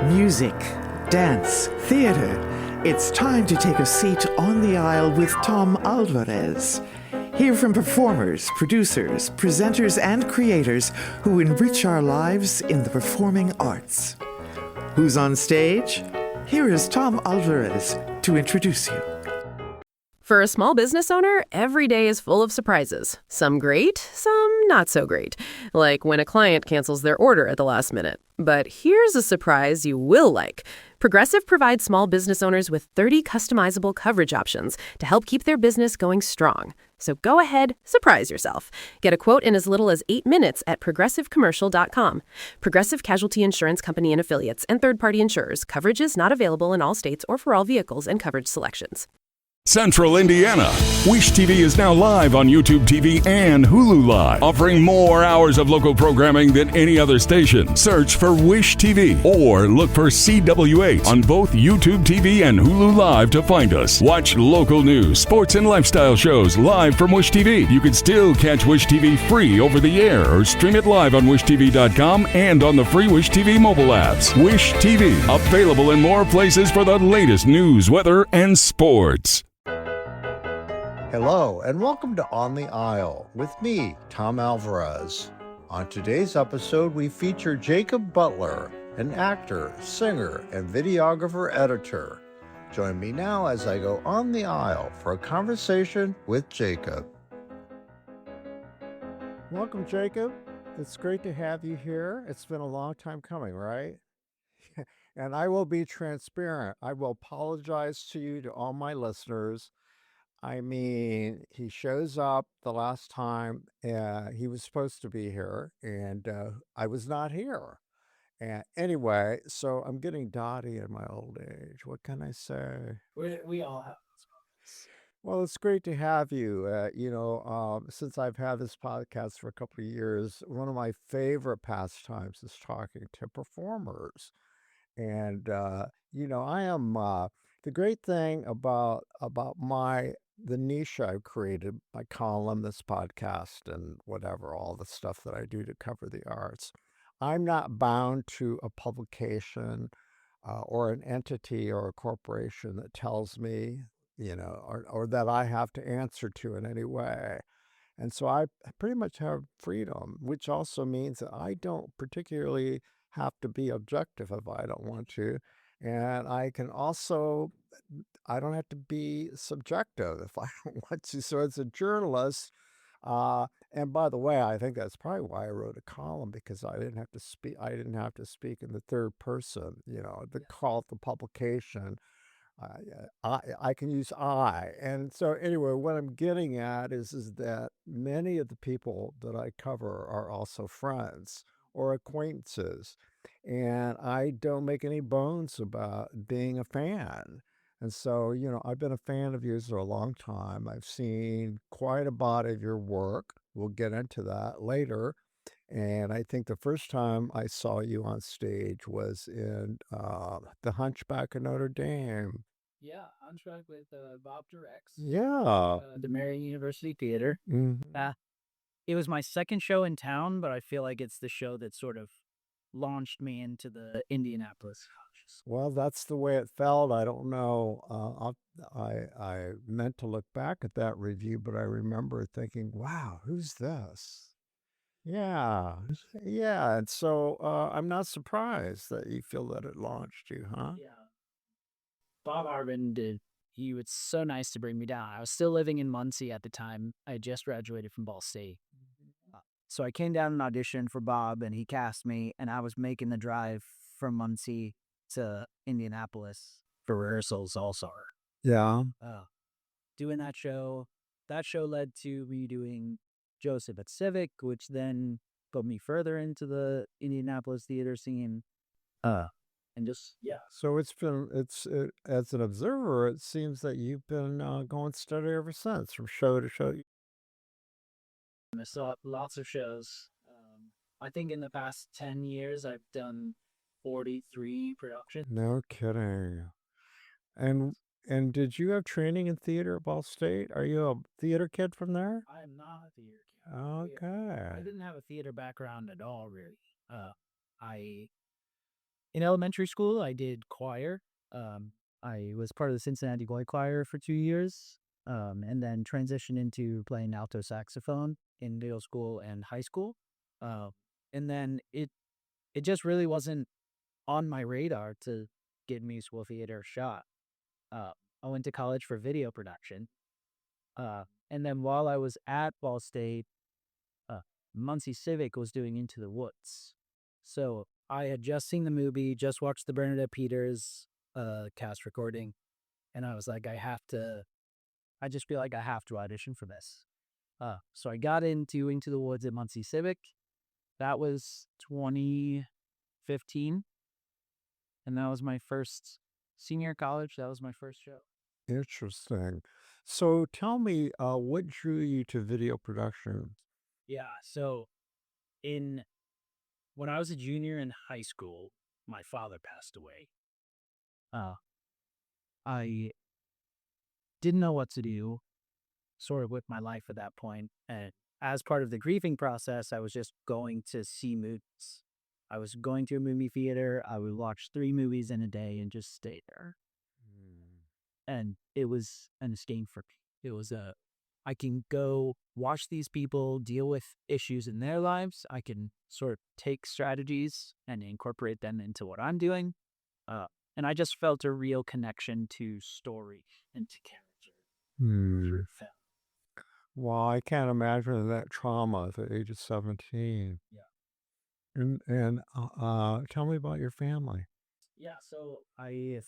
Music, dance, theater. It's time to take a seat on the aisle with Tom Alvarez. Hear from performers, producers, presenters, and creators who enrich our lives in the performing arts. Who's on stage? Here is Tom Alvarez to introduce you. For a small business owner, every day is full of surprises. Some great, some not so great. Like when a client cancels their order at the last minute. But here's a surprise you will like. Progressive provides small business owners with 30 customizable coverage options to help keep their business going strong. So go ahead, surprise yourself. Get a quote in as little as 8 minutes at progressivecommercial.com. Progressive Casualty Insurance Company and Affiliates and third-party insurers. Coverages not available in all states or for all vehicles and coverage selections. Central Indiana. Wish TV is now live on YouTube TV and Hulu Live, offering more hours of local programming than any other station. Search for Wish TV or look for CW8 on both YouTube TV and Hulu Live to find us. Watch local news, sports, and lifestyle shows live from Wish TV. You can still catch Wish TV free over the air or stream it live on wishtv.com and on the free Wish TV mobile apps. Wish TV, available in more places for the latest news, weather, and sports. Hello, and welcome to On the Aisle with me, Tom Alvarez. On today's episode, we feature Jacob Butler, an actor, singer, and videographer editor. Join me now as I go on the aisle for a conversation with Jacob. Welcome, Jacob. It's great to have you here. It's been a long time coming, right? And I will be transparent. I will apologize to you, to all my listeners. I mean, he shows up the last time he was supposed to be here, and I was not here. And anyway, so I'm getting dotty in my old age. What can I say? We all have those moments. Well, it's great to have you. Since I've had this podcast for a couple of years, one of my favorite pastimes is talking to performers. And, I am the great thing about the niche I've created, my column, this podcast, and whatever, all the stuff that I do to cover the arts. I'm not bound to a publication or an entity or a corporation that tells me, or that I have to answer to in any way. And so I pretty much have freedom, which also means that I don't particularly have to be objective if I don't want to. And I don't have to be subjective if I don't want to. So as a journalist, and by the way, I think that's probably why I wrote a column, because I didn't have to speak in the third person, to call it the publication. I can use I. And so anyway, what I'm getting at is that many of the people that I cover are also friends or acquaintances. And I don't make any bones about being a fan. And so, I've been a fan of yours for a long time. I've seen quite a body of your work. We'll get into that later. And I think the first time I saw you on stage was in The Hunchback of Notre Dame. Yeah, Hunchback with Bob Directs. Yeah. The Marion University Theater. Mhm. It was my second show in town, but I feel like it's the show that sort of launched me into the Indianapolis. Well, that's the way it felt. I don't know. I meant to look back at that review, but I remember thinking, wow, who's this? Yeah. Yeah. And so I'm not surprised that you feel that it launched you, huh? Yeah. Bob Arvin did. He was so nice to bring me down. I was still living in Muncie at the time. I had just graduated from Ball State. So I came down and auditioned for Bob, and he cast me, and I was making the drive from Muncie to Indianapolis for rehearsals all summer. Yeah. Doing that show. That show led to me doing Joseph at Civic, which then put me further into the Indianapolis theater scene. And just, yeah. So as an observer, it seems that you've been going steady ever since, from show to show. I saw lots of shows. I think in the past 10 years, I've done 43 productions. No kidding. And did you have training in theater at Ball State? Are you a theater kid from there? I am not a theater kid. Okay. I didn't have a theater background at all, really. in elementary school, I did choir. I was part of the Cincinnati Boy Choir for 2 years, and then transitioned into playing alto saxophone in middle school and high school. Uh, and then it just really wasn't on my radar to get musical theater a shot. I went to college for video production. And then while I was at Ball State, Muncie Civic was doing Into the Woods. So I had just seen the movie, just watched the Bernadette Peters cast recording, and I was like, I just feel like I have to audition for this. So I got into the Woods at Muncie Civic. That was 2015, and that was my first senior college. That was my first show. Interesting. So tell me, what drew you to video production? Yeah, so when I was a junior in high school, my father passed away. I didn't know what to do sort of with my life at that point. And as part of the grieving process, I was just going to see movies. I was going to a movie theater. I would watch 3 movies in a day and just stay there. And it was an escape for me. It was I can go watch these people deal with issues in their lives. I can sort of take strategies and incorporate them into what I'm doing. And I just felt a real connection to story and to character through film. Well, I can't imagine that trauma at the age of 17. Yeah. And tell me about your family. Yeah, so I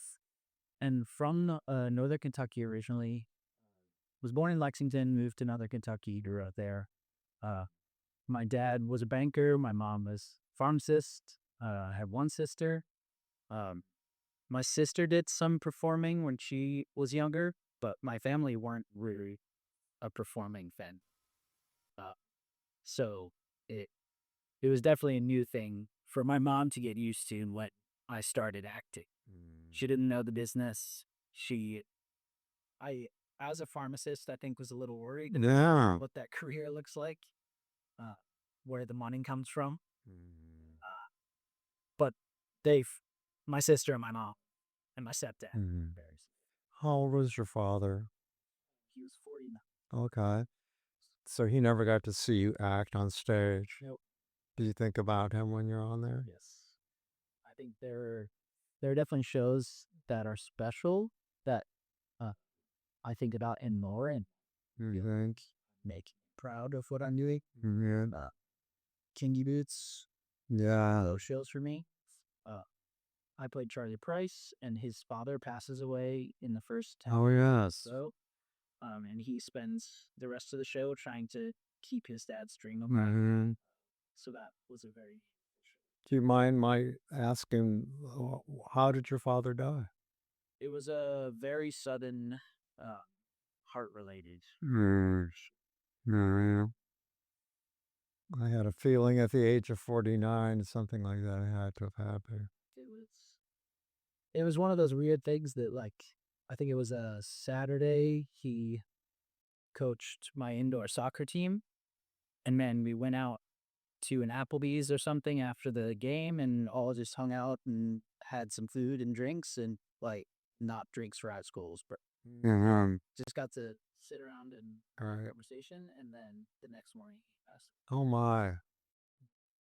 am from Northern Kentucky originally. Was born in Lexington, moved to Northern Kentucky, grew up there. My dad was a banker. My mom was a pharmacist. I had one sister. My sister did some performing when she was younger, but my family weren't really a performing fan. So it was definitely a new thing for my mom to get used to when I started acting. She didn't know the business. As a pharmacist, I think was a little worried Yeah. what that career looks like, where the money comes from. But my sister and my mom and my stepdad. How old was your father? He was 49. Okay. So he never got to see you act on stage. Nope. Do you think about him when you're on there? Yes. I think there are definitely shows that are special that I think about and more and You think? make me proud of what I'm doing. Yeah. Kinky Boots, Yeah. those shows for me. I played Charlie Price, and his father passes away in the first 10 Oh, yes. so, and he spends the rest of the show trying to keep his dad's dream alive. So that was a very... Do you mind my asking, how did your father die? It was a very sudden, heart-related. Yeah. I had a feeling at the age of 49, something like that had to have happened. It was one of those weird things that, like, I think it was a Saturday, he coached my indoor soccer team, and man, we went out to an Applebee's or something after the game and all just hung out and had some food and drinks, and like not drinks for high schools, but just got to sit around and have a conversation, and then the next morning he passed. Oh my.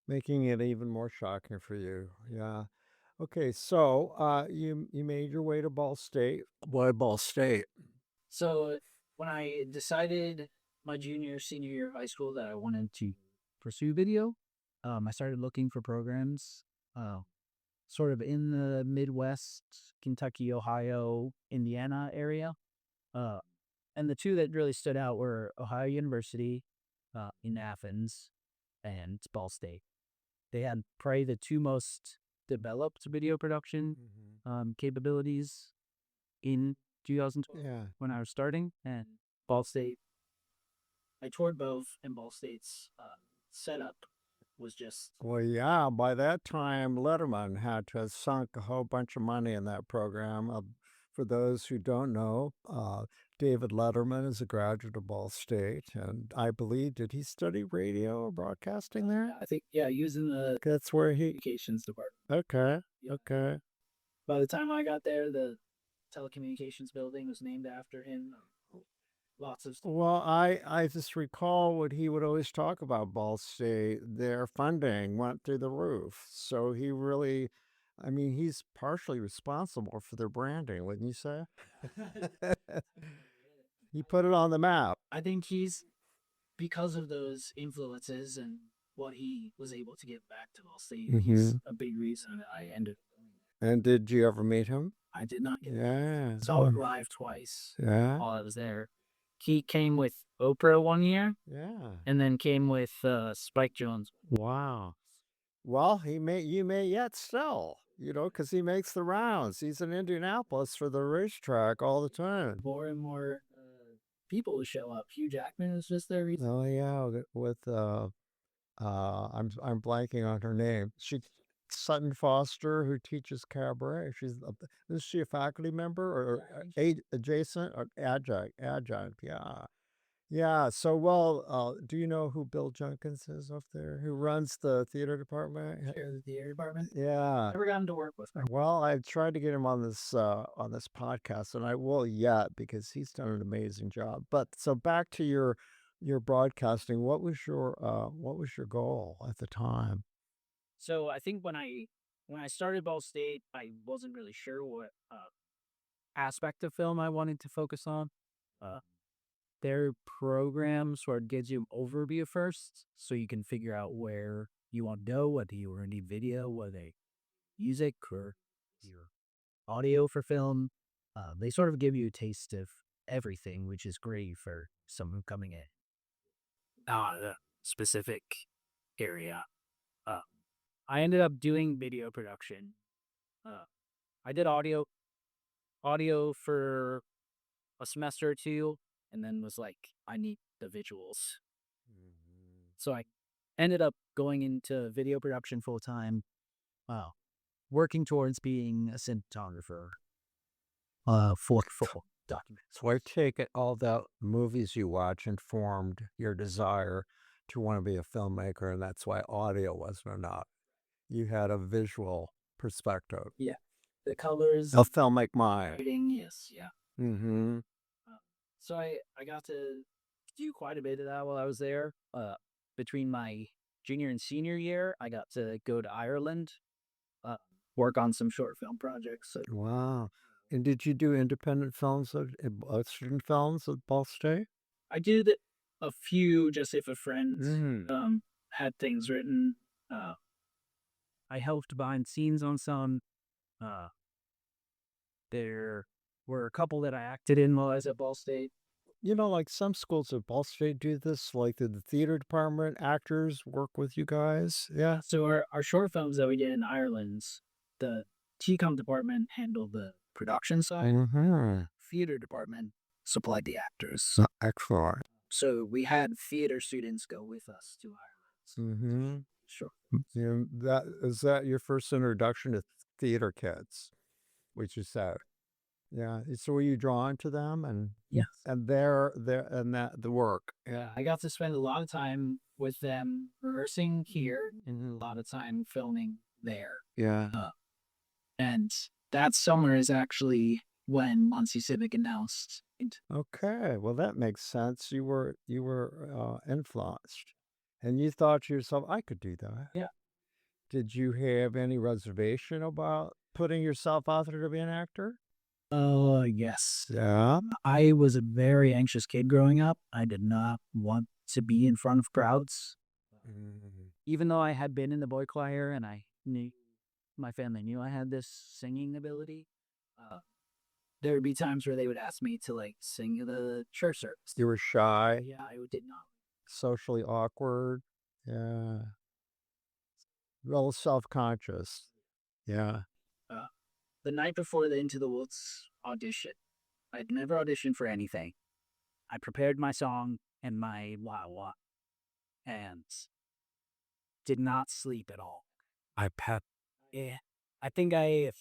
Making it even more shocking for you. Yeah. Okay, so you made your way to Ball State. Why Ball State? So when I decided my senior year of high school that I wanted to pursue video, I started looking for programs sort of in the Midwest, Kentucky, Ohio, Indiana area. And the two that really stood out were Ohio University in Athens and Ball State. They had probably the two most developed video production capabilities in 2012 when I was starting. And Ball State, I toured both, and Ball State's setup was just... Well, yeah, by that time, Letterman had to have sunk a whole bunch of money in that program. For those who don't know, David Letterman is a graduate of Ball State, and I believe, did he study radio or broadcasting there? I think, yeah, using the That's where he... communications department. Okay. Okay. By the time I got there, the telecommunications building was named after him. Lots of Well, I just recall what he would always talk about Ball State. Their funding went through the roof. So he really, I mean, he's partially responsible for their branding, wouldn't you say? He put it on the map. I think he's because of those influences and what he was able to give back to Ball State. He's a big reason that I ended. And did you ever meet him? I did not get Yeah. saw him live twice Yeah. while I was there. He came with Oprah one year, Yeah. and then came with Spike Jones. Wow. Well, you may yet still, because he makes the rounds. He's in Indianapolis for the racetrack all the time. More and more people would show up. Hugh Jackman was just there recently. Oh yeah, with I'm blanking on her name. Sutton Foster, who teaches cabaret. Is she a faculty member or adjacent or adjunct? Adjunct, yeah. Yeah. So, well, do you know who Bill Jenkins is up there? Who runs the theater department? Chair of the theater department. Yeah. Never gotten to work with him. Well, I've tried to get him on this podcast, and I will yet because he's done an amazing job. But so back to your broadcasting. What was your goal at the time? So I think when I started Ball State, I wasn't really sure what aspect of film I wanted to focus on. Their program sort of gives you an overview first, so you can figure out where you want to go, whether you want to need video, whether music or your audio for film. They sort of give you a taste of everything, which is great for someone coming in. A specific area. I ended up doing video production. I did audio for a semester or two, and then was like, I need the visuals. So I ended up going into video production full time. Wow. Working towards being a cinematographer for documents. So I take it all the movies you watch informed your desire to want to be a filmmaker, and that's why audio wasn't enough. You had a visual perspective. Yeah. The colors. A filmic mind. Writing, yes, yeah. Mm-hmm. So I got to do quite a bit of that while I was there. Between my junior and senior year, I got to go to Ireland, work on some short film projects. So. Wow. And did you do independent films, student films at Ball State? I did a few just if a friend had things written. I helped behind scenes on some. There were a couple that I acted in while I was at Ball State. Like some schools at Ball State do this, like the theater department actors work with you guys. Yeah. So our short films that we did in Ireland, the TCOM department handled the production side. Theater department supplied the actors. Excellent. So we had theater students go with us to Ireland. Sure. Is that your first introduction to theater kids, which you said? Yeah. So were you drawn to them and yes, and the work? Yeah, I got to spend a lot of time with them rehearsing here and a lot of time filming there. Yeah. And that summer is actually when Muncie Civic announced. Okay, well that makes sense. You were influenced, and you thought to yourself, "I could do that." Yeah. Did you have any reservation about putting yourself out there to be an actor? Yes. Yeah. I was a very anxious kid growing up. I did not want to be in front of crowds. Even though I had been in the boy choir and my family knew I had this singing ability, there would be times where they would ask me to sing the church service. You were shy? Yeah, I did not. Socially awkward? Yeah. Real self-conscious. Yeah. The night before the Into the Woods audition, I'd never auditioned for anything. I prepared my song and my wah-wah and did not sleep at all. Yeah. I think I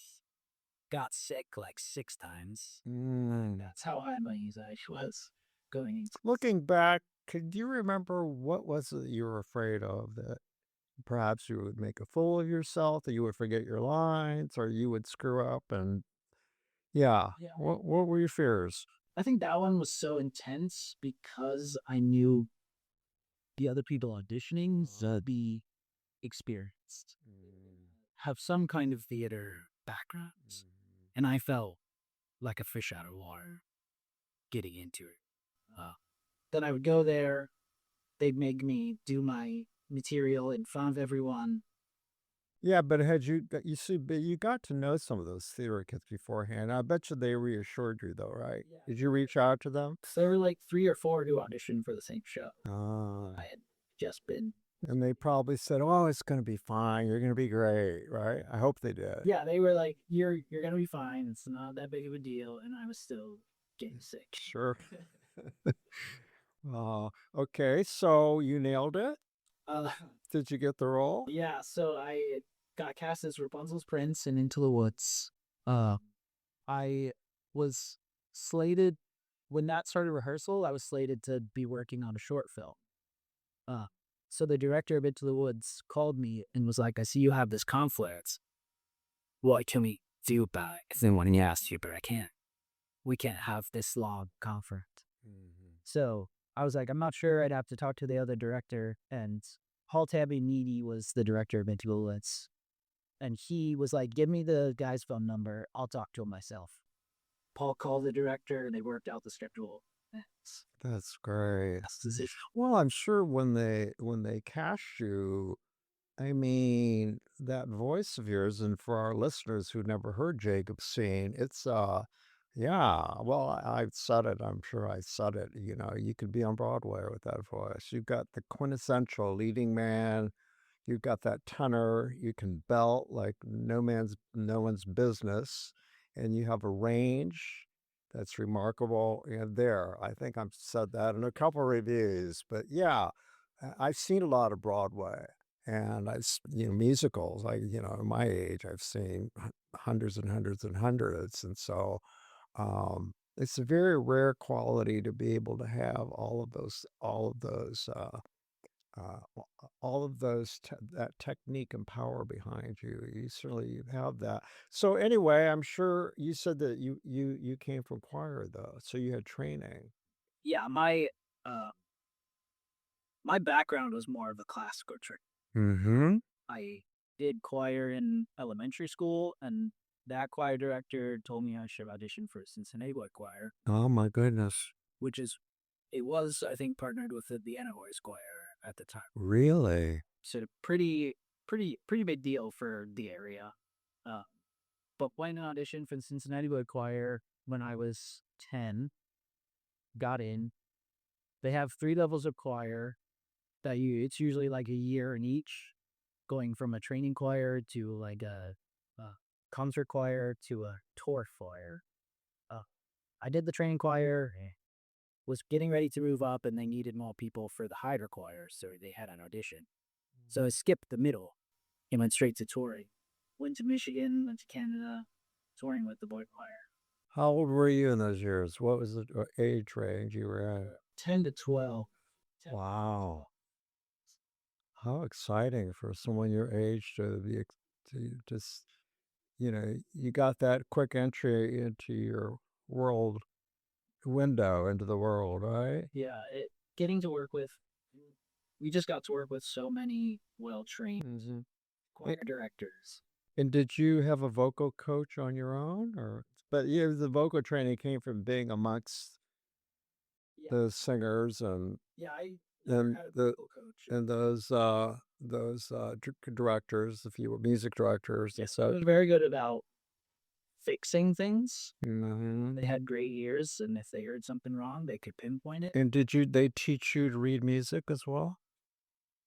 got sick 6 times. That's how high my anxiety was going into. Looking back, could you remember what was it you were afraid of that perhaps you would make a fool of yourself, or you would forget your lines, or you would screw up. And yeah, Yeah. what were your fears? I think that one was so intense because I knew the other people auditioning to be experienced, have some kind of theater backgrounds, and I felt like a fish out of water getting into it. Then I would go there, they'd make me do my material in front of everyone. Yeah, but but you got to know some of those theater kids beforehand. I bet you they reassured you though, right? Yeah. Did you reach out to them? So there were like 3 or 4 who auditioned for the same show. Ah, I had just been. and they probably said, "Oh, it's going to be fine. You're going to be great," right? I hope they did. Yeah, they were like, "You're gonna be fine. It's not that big of a deal." And I was still getting sick. Sure. Okay, so you nailed it. Uh, Did you get the role? yeah. So I got cast as Rapunzel's prince in Into the Woods. I was slated when that started rehearsal. I was slated to be working on a short film. So the director of Into the Woods called me and was like, "I see you have this conflict. What can we do about it?" And then when he asked you, but I can't. We can't have this long conflict. So I was like, I'm not sure. I'd have to talk to the other director. And Paul Tabby Needy was the director of Into the Woods. And he was like, give me the guy's phone number. I'll talk to him myself. Paul called the director and they worked out the schedule. That's great. That's the decision. Well, I'm sure when they cast you, I mean, that voice of yours, and for our listeners who never heard Jacob sing, it's yeah, well, I've said it. I'm sure I said it. You know, you could be on Broadway with that voice. You've got the quintessential leading man. You've got that tenor. You can belt like no one's business, and you have a range that's remarkable. And there, I think I've said that in a couple of reviews. But yeah, I've seen a lot of Broadway, and musicals. At my age, I've seen hundreds and hundreds and hundreds, and so. It's a very rare quality to be able to have that technique and power behind you. You certainly have that. So anyway, I'm sure you said that you came from choir though, so you had training. Yeah, my background was more of a classical trick. Mm-hmm. I did choir in elementary school, and that choir director told me I should audition for Cincinnati Boy Choir, Oh my goodness. it was, I think, partnered with the Vienna Boys Choir at the time. Really? So pretty big deal for the area. But went an audition for the Cincinnati Boy Choir when I was 10, got in. They have 3 levels of choir it's usually like a year in each, going from a training choir to like a concert choir to a tour choir. I did the training choir, was getting ready to move up, and they needed more people for the hydro choir, so they had an audition. So I skipped the middle and went straight to touring. Went to Michigan, went to Canada, touring with the boy choir. How old were you in those years? What was the age range you were at? 10 to 12. Wow. How exciting for someone your age to just, you got that quick entry into your world window into the world, right? Yeah, getting to work with, we just got to work with so many well-trained choir directors. And did you have a vocal coach on your own, but the vocal training came from being amongst the singers and I and had a the vocal coach. and those directors, if you were music directors and They such. were very good about fixing things. Mhm. They had great ears, and if they heard something wrong, they could pinpoint it. And they teach you to read music as well?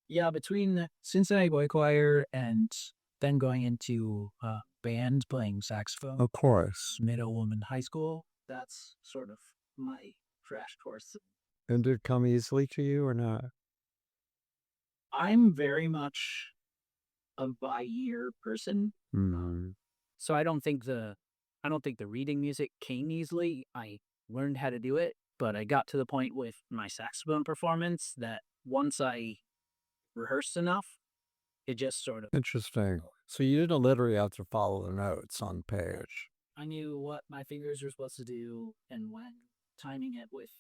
Yeah, between the Cincinnati Boy Choir and then going into band playing saxophone, Of course. middle and high school, that's sort of my crash course. And did it come easily to you or not? I'm very much a by ear person. Mm-hmm. So I don't think the reading music came easily. I learned how to do it, but I got to the point with my saxophone performance that once I rehearsed enough, it just sort of. Interesting. So you didn't literally have to follow the notes on the page. I knew what my fingers were supposed to do and when, timing it with.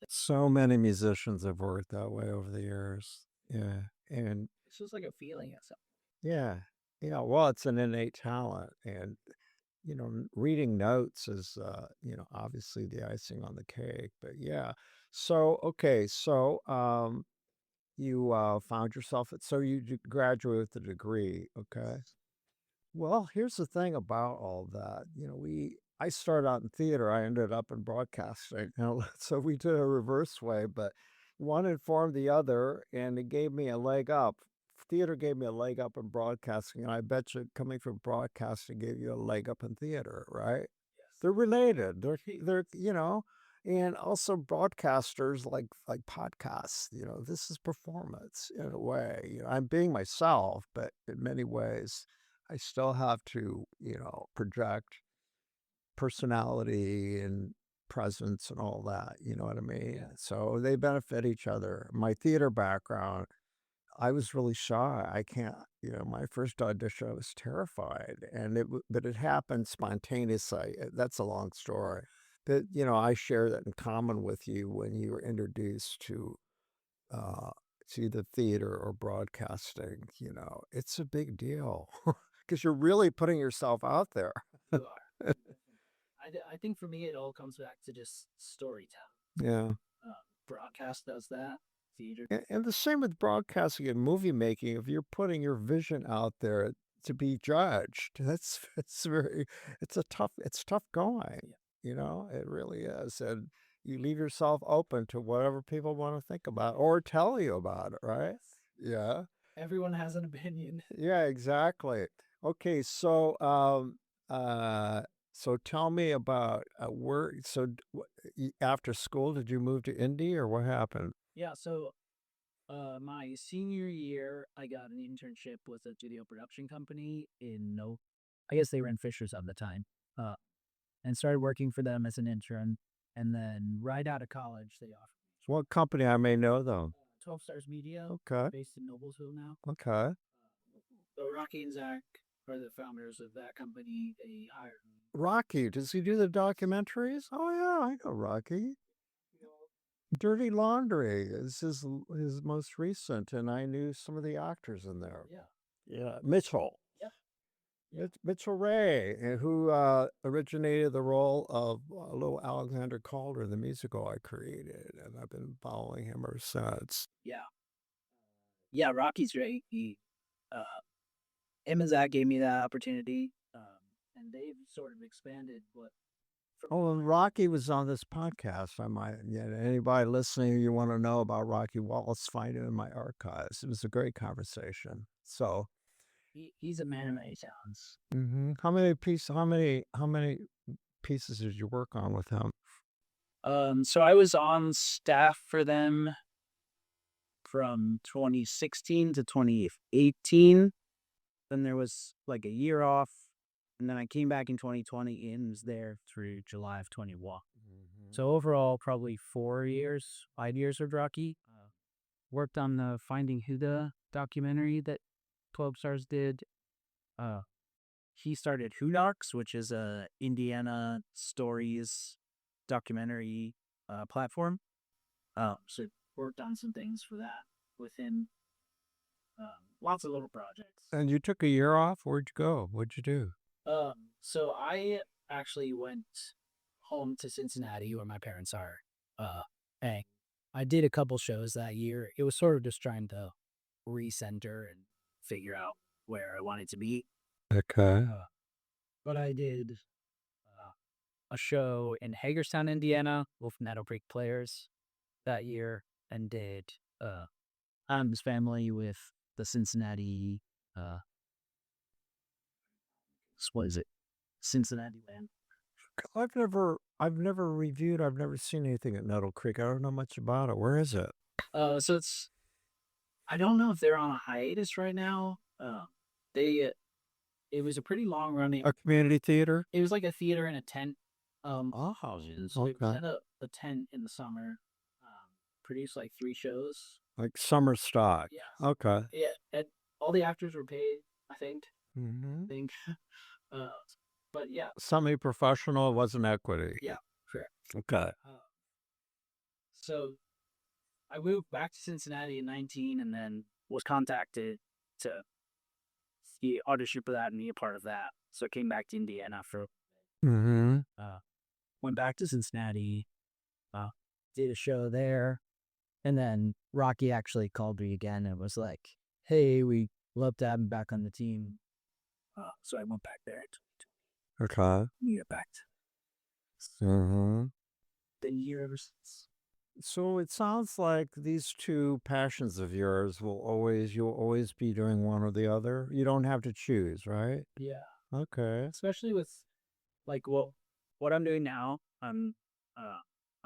So many musicians have worked that way over the years. Yeah. And It's just like a feeling of something. yeah. Yeah. Well, it's an innate talent. And, reading notes is, obviously the icing on the cake. But yeah. So, okay. So, you found yourself so you graduated with a degree. Okay. Well, here's the thing about all that. I started out in theater. I ended up in broadcasting. So we did a reverse way, but one informed the other, and it gave me a leg up. Theater gave me a leg up in broadcasting, and I bet you coming from broadcasting gave you a leg up in theater, right? Yes. They're related. They're and also broadcasters like podcasts. This is performance in a way. I'm being myself, but in many ways I still have to, project personality and presence and all that. You know what I mean? Yeah. So they benefit each other. My theater background, I was really shy. I can't, my first audition, I was terrified, but it happened spontaneously. That's a long story. But I share that in common with you when you were introduced uh, to the theater or broadcasting. It's a big deal. Because you're really putting yourself out there. You are. I think for me, it all comes back to just storytelling. Yeah. Broadcast does that. Theater. And the same with broadcasting and movie making. If you're putting your vision out there to be judged, it's tough going. It really is. And you leave yourself open to whatever people want to think about or tell you about it, right? Yeah. Everyone has an opinion. Yeah, exactly. Okay, so so tell me about where. So after school, did you move to Indy or what happened? Yeah, so my senior year, I got an internship with a video production company I guess they were in Fishers at the time, and started working for them as an intern. And then right out of college, they offered me So what company I may know though? 12 Stars Media, Okay, based in Noblesville now. okay. So Rocky and Zach are the founders of that company. They hired me. Rocky, does he do the documentaries? Oh yeah, I know Rocky. Dirty Laundry is his most recent, and I knew some of the actors in there. Yeah, Mitchell. It's Mitchell Ray, who originated the role of little Alexander Calder in the musical I created, and I've been following him ever since. Yeah, Rocky's great. Him and Zach gave me that opportunity, and they've sort of expanded what. Oh, and Rocky was on this podcast. Anybody listening, you want to know about Rocky Wallace, find it in my archives. It was a great conversation. So. He's a man of many talents. Mm-hmm. How many pieces did you work on with him? So I was on staff for them from 2016 to 2018. Then there was like a year off, and then I came back in 2020 and was there through July of 21. Mm-hmm. So overall, probably 5 years with Rocky. Worked on the Finding Huda documentary that 12 Stars did. He started Hoodocs, which is a Indiana stories documentary platform. So worked on some things for that with him. Lots of little projects. And you took a year off? Where'd you go? What'd you do? So I actually went home to Cincinnati, where my parents are. And I did a couple shows that year. It was sort of just trying to recenter and figure out where I wanted to be. Okay. But I did a show in Hagerstown, Indiana, with Meadow Creek Players that year, and did Adam's Family with the Cincinnati. What is it? Cincinnati Band. I've never reviewed. I've never seen anything at Meadow Creek. I don't know much about it. Where is it? So it's. I don't know if they're on a hiatus right now. It was a pretty long running. A community theater? It was like a theater in a tent. So okay. It was at a tent in the summer. Produced like 3 shows. Like summer stock. Yeah. Okay. Yeah. all the actors were paid, I think. Mm-hmm. Uh, but yeah, Semi-professional wasn't equity. yeah, sure. Okay. So I moved back to Cincinnati in 19 and then was contacted to audition for that and be a part of that. So I came back to Indiana Mm-hmm. went back to Cincinnati, did a show there. And then Rocky actually called me again and was like, hey, we love to have him back on the team. So I went back there to Okay. get back to Mm-hmm. been here ever since. So it sounds like these two passions of yours you'll always be doing one or the other. You don't have to choose, right? Yeah. Okay. Especially with like what I'm doing now. I'm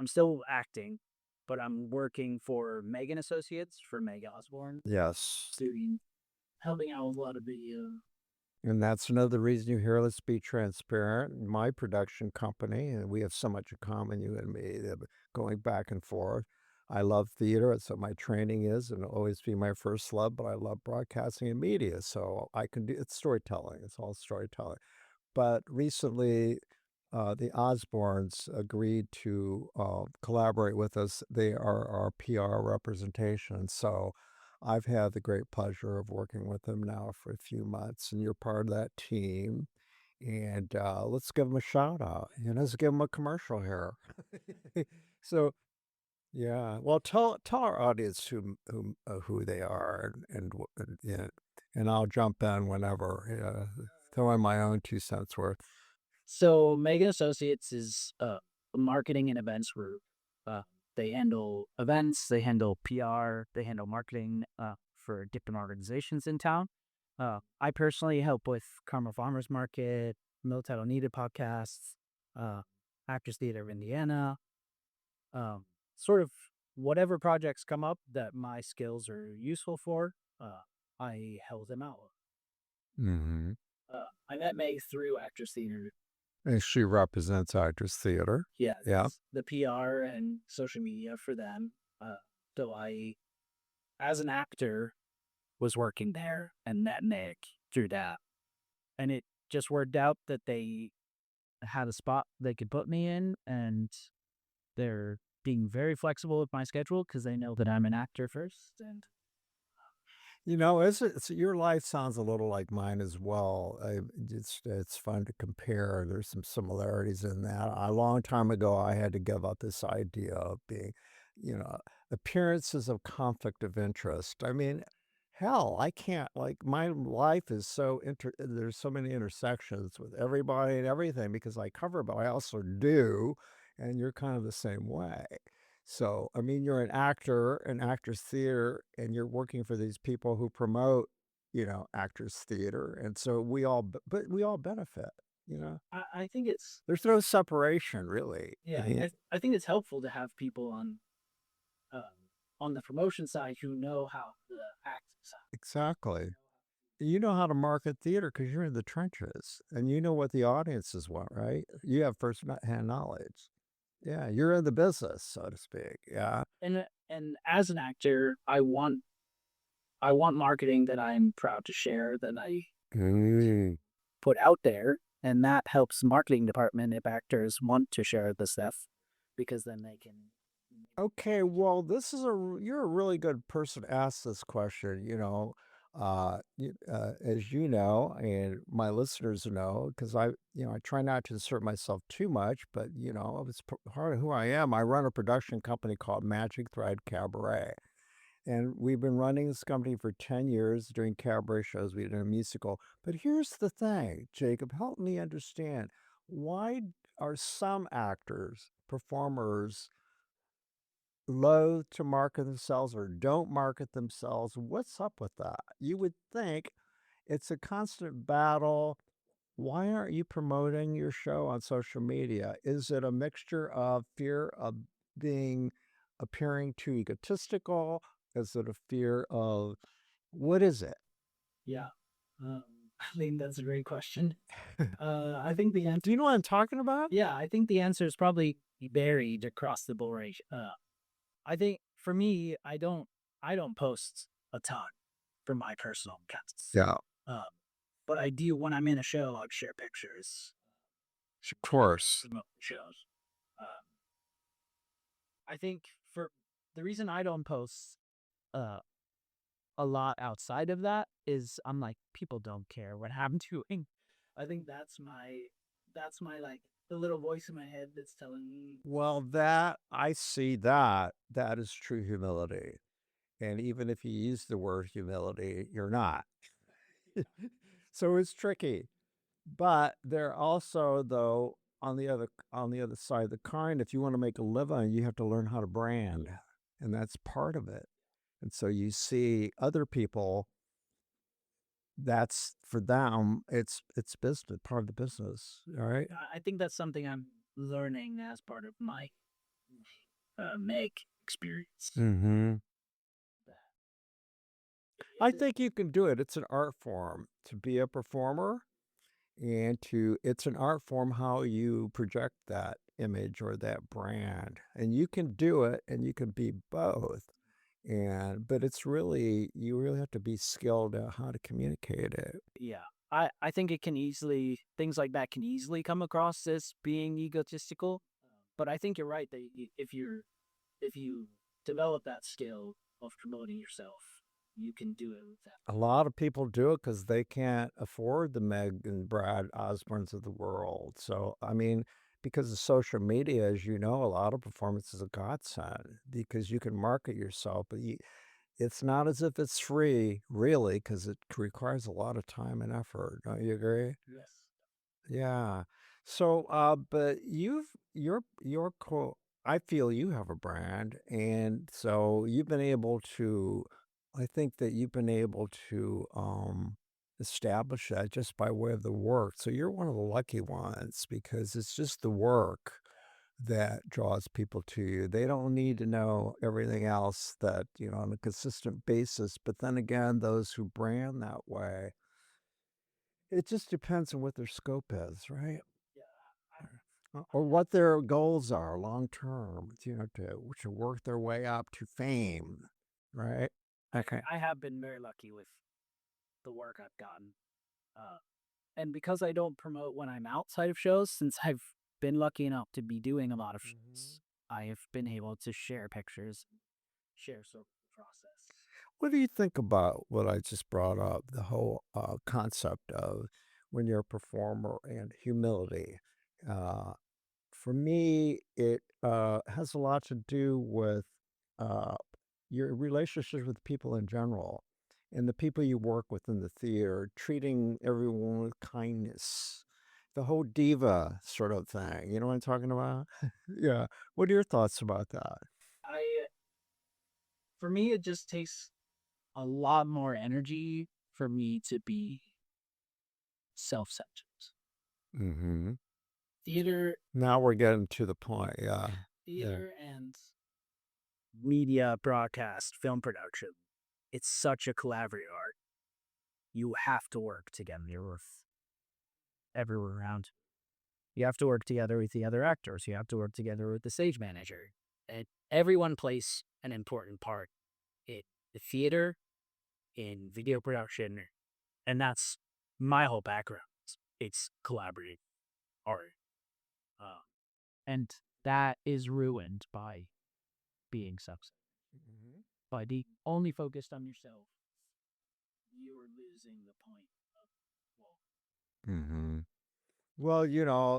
still acting, but I'm working for Megan Associates for Meg Osborne, Yes. doing helping out with a lot of video. And that's another reason you hear Let's Be Transparent. My production company, and we have so much in common, you and me, going back and forth. I love theater. That's what my training is, and it'll always be my first love, but I love broadcasting and media. So I can do it's storytelling. It's all storytelling. But recently, the Osbournes agreed to collaborate with us. They are our PR representation. So I've had the great pleasure of working with them now for a few months, and you're part of that team. And let's give them a shout out. Let's give them a commercial here. So yeah, well, tell our audience who they are, yeah, and I'll jump in whenever. Throw in my own 2 cents worth. So Megan Associates is a marketing and events group. They handle events, they handle PR, they handle marketing for different organizations in town. I personally help with Carmel Farmers Market, Mill Title Needed podcasts, Actors Theater of Indiana, sort of whatever projects come up that my skills are useful for, I help them out. Mm-hmm. I met Meg through Actors Theater. And she represents Actors Theater. Yeah. Yeah. The PR and social media for them. So I, as an actor, was working there and met Nick through that. And it just worked out that they had a spot they could put me in, and they're being very flexible with my schedule because they know that I'm an actor first. And your life sounds a little like mine as well. It's fun to compare. There's some similarities in that. A long time ago, I had to give up this idea of being, appearances of conflict of interest. I mean, hell, I can't, like, my life is there's so many intersections with everybody and everything because I cover, but I also do, and you're kind of the same way. So, I mean, you're an actor, an actors theater, and you're working for these people who promote, actors theater. And so we all benefit, I think it's, there's no separation really. yeah, I think it's helpful to have people on the promotion side who know how the acting side. Exactly. You know how to market theater because you're in the trenches and you know what the audiences want, right? You have first-hand knowledge. Yeah, you're in the business, so to speak. Yeah. And as an actor, I want marketing that I'm proud to share, that I put out there, and that helps marketing department if actors want to share the stuff, because then they can. Okay, well, you're a really good person to ask this question. As you know, and my listeners know, because I try not to insert myself too much, but it's part of who I am. I run a production company called Magic Thread Cabaret. And we've been running this company for 10 years doing cabaret shows. We did a musical. But here's the thing, Jacob, help me understand. Why are some actors, performers, loath to market themselves or don't market themselves? What's up with that? You would think it's a constant battle. Why aren't you promoting your show on social media? Is it a mixture of fear of appearing too egotistical? Is it a fear of what is it? Yeah, I think that's a great question. I think the answer. Do you know what I'm talking about? Yeah, I think the answer is probably varied across the board. I think for me, I don't post a ton for my personal accounts. Yeah, But I do, when I'm in a show, I'll share pictures, of course. promote the shows. I think for the reason I don't post a lot outside of that is I'm like, people don't care what I'm doing. I think that's my like the little voice in my head that's telling me. Well, I see that is true humility. And even if you use the word humility, you're not. So it's tricky. But there also, though, on the other side of the coin, if you want to make a living, you have to learn how to brand. And that's part of it. And so you see other people, that's for them, it's business, part of the business. All right. I think that's something I'm learning as part of my make experience. Mm-hmm. I think you can do it. It's an art form to be a performer, and it's an art form how you project that image or that brand. And you can do it and you can be both. But you really have to be skilled at how to communicate it. Yeah. I think things like that can easily come across as being egotistical. But I think you're right that if you develop that skill of promoting yourself, you can do it with that. A lot of people do it because they can't afford the Meg and Brad Osborns of the world. So, I mean, because of social media, as you know, a lot of performance is a godsend because you can market yourself, but it's not as if it's free, really, because it requires a lot of time and effort. Don't you agree? Yes. Yeah. So, but you're cool. I feel you have a brand, and so I think that you've been able to establish that just by way of the work. So you're one of the lucky ones because it's just the work that draws people to you. They don't need to know everything else that, on a consistent basis. But then again, those who brand that way, it just depends on what their scope is, right? Or what their goals are long term, to work their way up to fame, right? Okay. I have been very lucky with the work I've gotten. And because I don't promote when I'm outside of shows, since I've been lucky enough to be doing a lot of shows, I have been able to share pictures, share sort of the process. What do you think about what I just brought up, the whole concept of when you're a performer and humility? Uh, for me, it has a lot to do with uh, your relationships with people in general and the people you work with in the theater, treating everyone with kindness, the whole diva sort of thing. You know what I'm talking about? Yeah. What are your thoughts about that? For me, it just takes a lot more energy for me to be self-centered. Mm-hmm. Theater, Now we're getting to the point. Yeah. theater and media, broadcast, film production, it's such a collaborative art. You have to work together with everyone around. You have to work together with the other actors. You have to work together with the stage manager. And everyone plays an important part in the theater, in video production, and that's my whole background. It's collaborative art. And that is ruined by being successful. By being only focused on yourself, you are losing the point of, Mm-hmm. Well,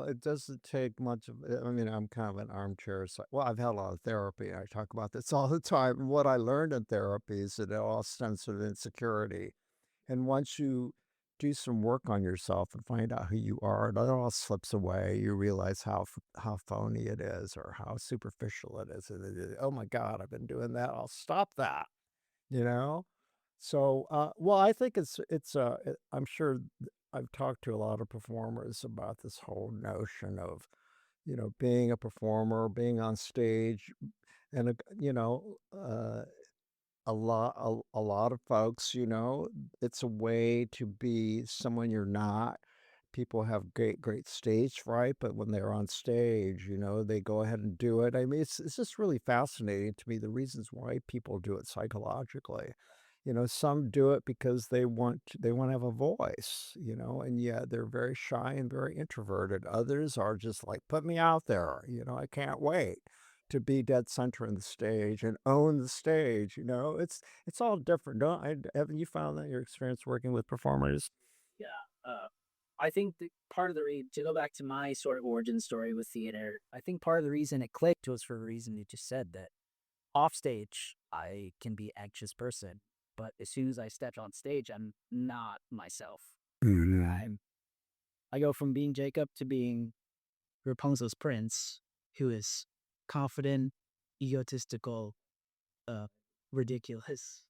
it doesn't take much of it. I mean, I'm kind of an armchair. Well, I've had a lot of therapy. I talk about this all the time. And what I learned in therapy is that it all stems from insecurity. And once you do some work on yourself and find out who you are, it all slips away. You realize how phony it is or how superficial it is. Oh my God, I've been doing that. I'll stop that. You know. So, well, I think I'm sure I've talked to a lot of performers about this whole notion of, being a performer, being on stage, and a lot of folks, it's a way to be someone you're not. People have great stage fright, but when they're on stage, they go ahead and do it. I mean, it's just really fascinating to me the reasons why people do it psychologically. some do it because they want to have a voice, and yeah, they're very shy and very introverted. Others are just like, put me out there, I can't wait to be dead center in the stage and own the stage. It's all different. Haven't you found that your experience working with performers? Yeah. I think that part of the to go back to my sort of origin story with theater, I think part of the reason it clicked was for a reason you just said, that off stage, I can be an anxious person, but as soon as I step on stage, I'm not myself. I go from being Jacob to being Rapunzel's prince, who is confident, egotistical, uh, ridiculous,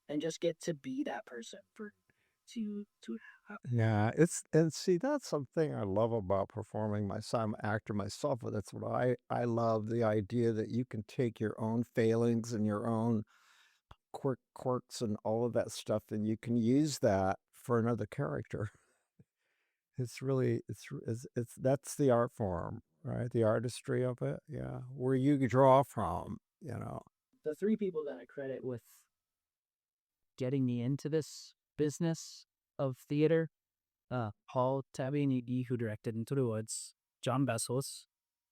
and just get to be that person for to Yeah, and see, that's something I love about performing myself. I'm an actor myself, but that's what I love, the idea that you can take your own failings and your own quirks and all of that stuff, and you can use that for another character. It's really it's that's the art form, right? The artistry of it, yeah. Where you draw from. the three people that I credit with getting me into this business of theater, Paul Tabinigi, who directed Into the Woods, John Bessel's.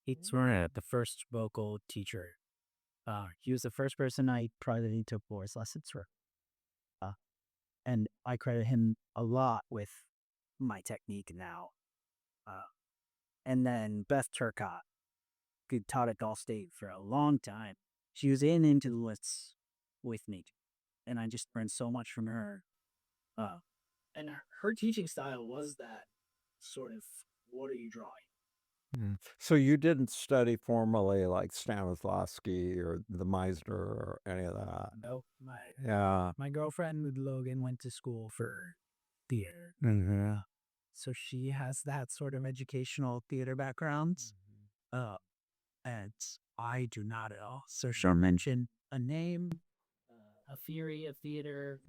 He's the first vocal teacher. He was the first person I privately took voice lessons for. And I credit him a lot with my technique now. And then Beth Turcott, who taught at Gall State for a long time. She was in Into the Woods with me, and I just learned so much from her. And her teaching style was that sort of, what are you drawing? So you didn't study formally like Stanislavski or the Meisner or any of that? No, Yeah. my girlfriend with Logan went to school for theater. Mm-hmm. So she has that sort of educational theater background. And I do not at all. So she'll mention a name, a theory of theater.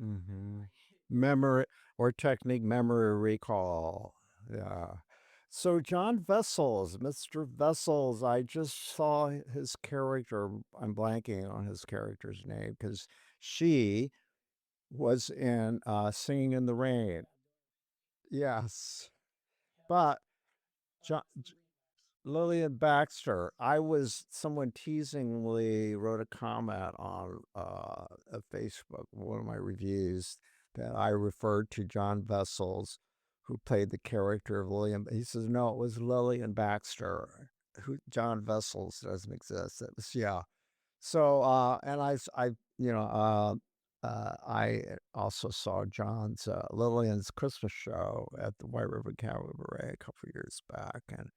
Memory or technique, memory recall. Yeah. So John Vessels, Mr. Vessels, I just saw his character. I'm blanking on his character's name because she was in Singing in the Rain. Yes. But Lillian Baxter, someone teasingly wrote a comment on a Facebook, one of my reviews, that I referred to John Vessels, who played the character of Lillian. He says, no, it was Lillian Baxter. John Vessels doesn't exist. It was, yeah. So, and I also saw Lillian's Christmas show at the White River Cabaret a couple of years back, and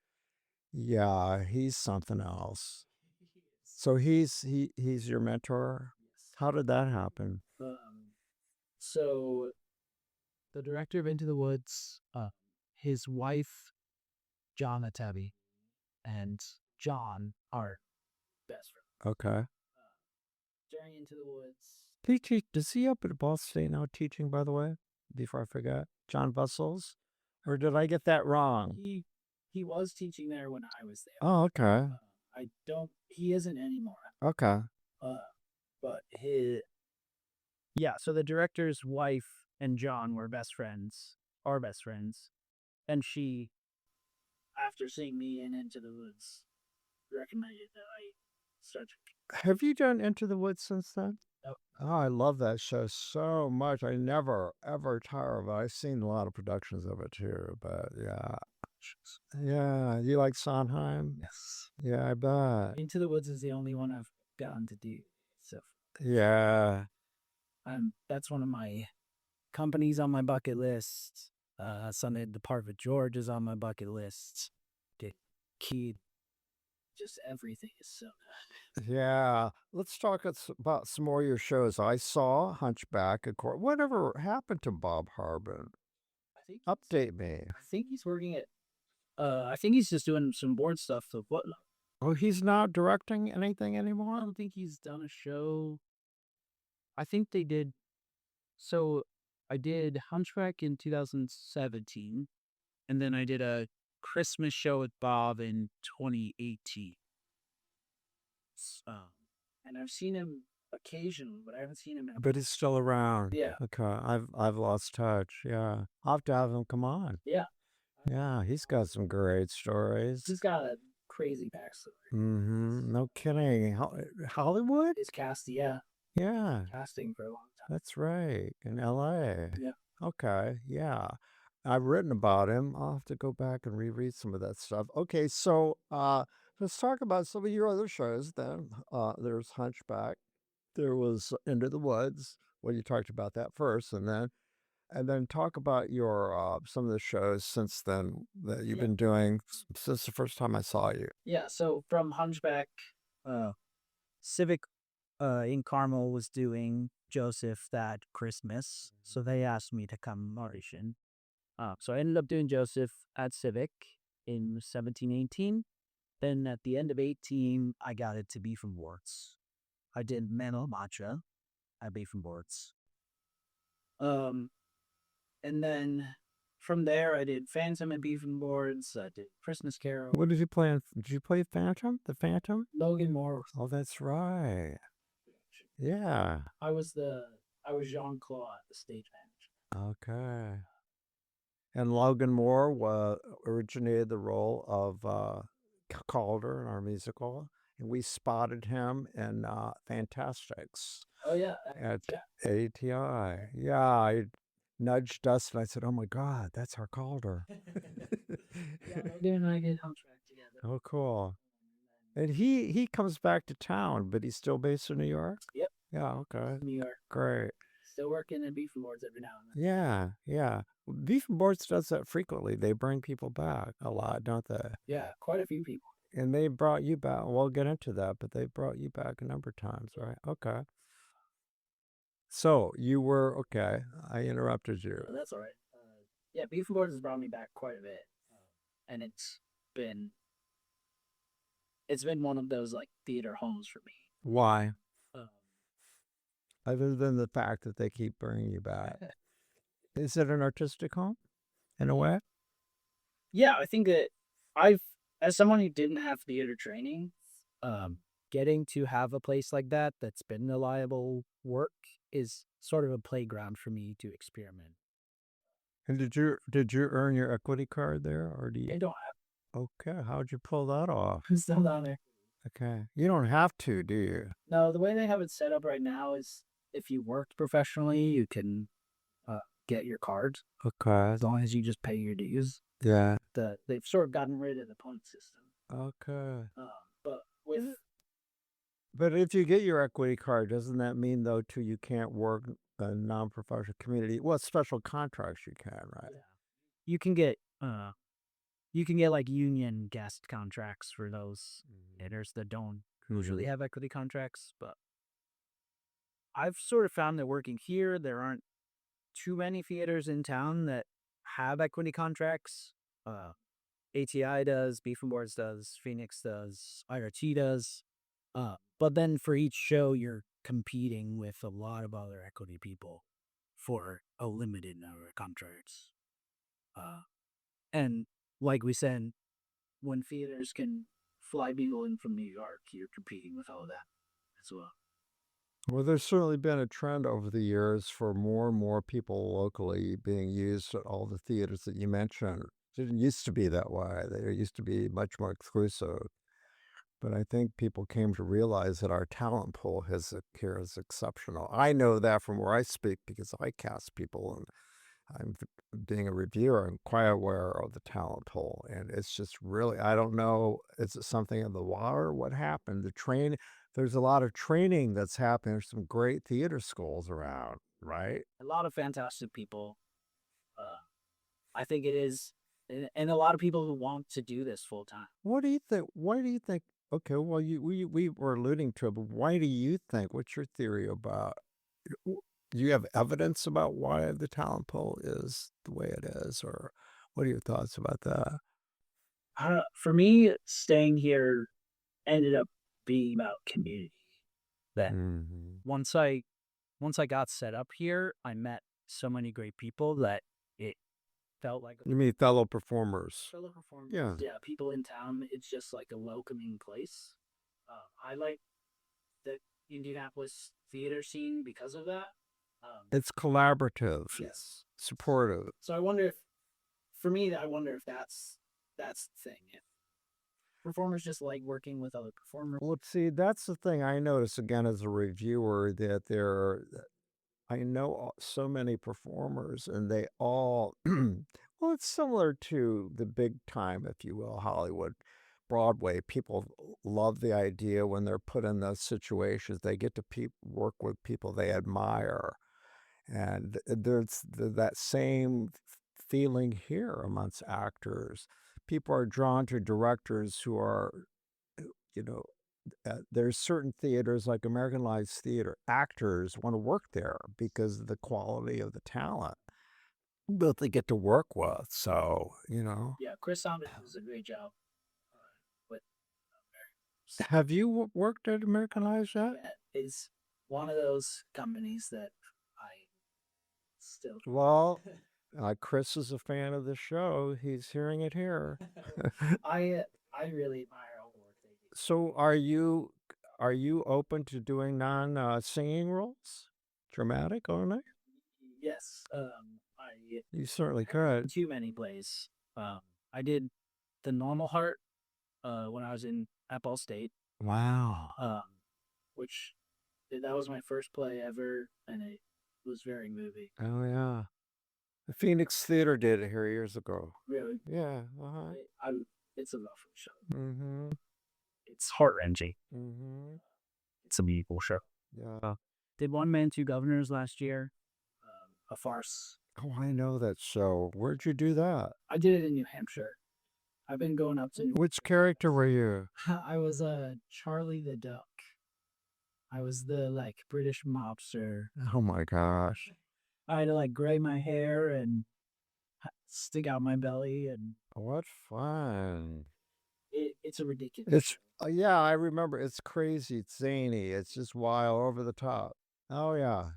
yeah, he's something else. So he's your mentor. How did that happen? So the director of Into the Woods, his wife, Jonna Tabby, and John are best friends. Okay. During Into the Woods. Does he up at Ball State now teaching, by the way? Before I forget, John Vessels, or did I get that wrong? He was teaching there when I was there. Oh, okay. He isn't anymore. Okay. But so the director's wife and John were best friends, and she, after seeing me in Into the Woods, recommended that I start. Have you done Into the Woods since then? No. Oh, I love that show so much. I never, ever tire of it. I've seen a lot of productions of it too, but yeah. Yeah, you like Sondheim? Yes. Yeah, I bet. Into the Woods is the only one I've gotten to do. So yeah. That's one of my companies on my bucket list. Sunday the Part with George is on my bucket list. The key, just everything is so good. Yeah. Let's talk about some more of your shows. I saw Hunchback of Whatever happened to Bob Harbin? Update me. I think he's working at. I think he's just doing some board stuff. So what? Oh, he's not directing anything anymore? I don't think he's done a show. I think they did. So I did Hunchback in 2017, and then I did a Christmas show with Bob in 2018. And I've seen him occasionally, but I haven't seen him in But he's still around. Yeah. Okay. I've lost touch. Yeah. I'll have to have him come on. Yeah. Yeah, he's got some great stories. He's got a crazy backstory. No kidding. Hollywood? His cast, yeah. Yeah. Casting for a long time. That's right. In LA. Yeah. Okay. Yeah. I've written about him. I'll have to go back and reread some of that stuff. Okay, so let's talk about some of your other shows then. There's Hunchback. There was Into the Woods. Well, you talked about that first, and then talk about your some of the shows since then that you've been doing since the first time I saw you. Yeah, so from Hunchback, Civic in Carmel was doing Joseph that Christmas, so they asked me to come audition. So I ended up doing Joseph at Civic in 17-18. Then at the end of 18, I got it to Be From Boards. I did Mental Matcha at Be From Boards. And then from there, I did Phantom at Be From Boards. I did Christmas Carol. What did you play? Did you play Phantom? The Phantom? Logan Moore. Oh, that's right. Yeah. I was Jean-Claude, the stage manager. Okay. And Logan Moore originated the role of Calder in our musical, and we spotted him in Fantastics. Oh, yeah. At ATI. Yeah, I nudged us and I said, "Oh my God, that's our Calder." Yeah, Logan and I did Hunchback together. Oh, cool. And he comes back to town, but he's still based in New York? Yep. Yeah, okay. New York. Great. Still working at Beef and Boards every now and then. Yeah, yeah. Beef and Boards does that frequently. They bring people back a lot, don't they? Yeah, quite a few people. And they brought you back. We'll get into that, but they brought you back a number of times, right? Okay. So you were, okay, I interrupted you. Oh, that's all right. Yeah, Beef and Boards has brought me back quite a bit. And it's been one of those like theater homes for me. Why? Other than the fact that they keep bringing you back. Is it an artistic home in a way? Yeah, I think that as someone who didn't have theater training, getting to have a place like that that's been reliable work is sort of a playground for me to experiment. And did you earn your equity card there, or do you? I don't have. Okay, how'd you pull that off? I'm still down there. Okay, you don't have to, do you? No, the way they have it set up right now is if you worked professionally, you can get your card. Okay. As long as you just pay your dues. Yeah. They've sort of gotten rid of the point system. Okay. But if you get your equity card, doesn't that mean though too you can't work a non-professional community? Well, special contracts you can, right? Yeah. You can get like union guest contracts for those theaters that don't usually have equity contracts, but I've sort of found that working here, there aren't too many theaters in town that have equity contracts. ATI does, Beef and Boards does, Phoenix does, IRT does. But then for each show, you're competing with a lot of other equity people for a limited number of contracts. And like we said, when theaters can fly people in from New York, you're competing with all of that as well. Well, there's certainly been a trend over the years for more and more people locally being used at all the theaters that you mentioned. It didn't used to be that way. They used to be much more exclusive. But I think people came to realize that our talent pool here is exceptional. I know that from where I speak because I cast people, and I'm being a reviewer. I'm quite aware of the talent pool, and it's just really, I don't know, is it something in the water? What happened? There's a lot of training that's happening. There's some great theater schools around, right? A lot of fantastic people. I think it is, and a lot of people who want to do this full time. What do you think? Why do you think? Okay, well, we were alluding to it, but why do you think? What's your theory about? Do you have evidence about why the talent pool is the way it is, or what are your thoughts about that? For me, staying here ended up being about community. That once I got set up here, I met so many great people that it felt like you mean fellow performers. Yeah, people in town. It's just like a welcoming place. I like that Indianapolis theater scene because of that. It's collaborative. Yes. Supportive. So I wonder if, for me, I wonder if that's the thing. If performers just like working with other performers. Well, see, that's the thing I notice again as a reviewer, that I know so many performers and they all, well, it's similar to the big time, if you will, Hollywood, Broadway. People love the idea when they're put in those situations, they get to work with people they admire. And there's that same feeling here amongst actors. People are drawn to directors who are, you know, there's certain theaters like American Lives Theater, actors want to work there because of the quality of the talent that they get to work with. So, Yeah, Chris Saunders does a great job with. Have you worked at American Lives yet? Yeah, it's one of those companies that I still. Well, Chris is a fan of the show. He's hearing it here. I really admire all the work they do. So, are you open to doing non-singing roles? Dramatic only? Yes, You certainly could. too many plays. I did the Normal Heart when I was at Ball State, Wow. which that was my first play ever, and it was very moving. Oh, yeah. The Phoenix Theater did it here years ago. Really, Yeah. Uh-huh. it's a rough show. Mm-hmm. It's heart wrenching. Mm-hmm. It's a beautiful show. Yeah. Did One Man, Two Governors last year, a farce. Oh, I know that show. Where'd you do that? I did it in New Hampshire. I've been going up to. Which character were you? I was Charlie the Duck. I was the British mobster. Oh my gosh. I had to gray my hair and stick out my belly, and What fun. it's a ridiculous. It's yeah, I remember. It's crazy. It's zany. It's just wild, over the top. Oh yeah.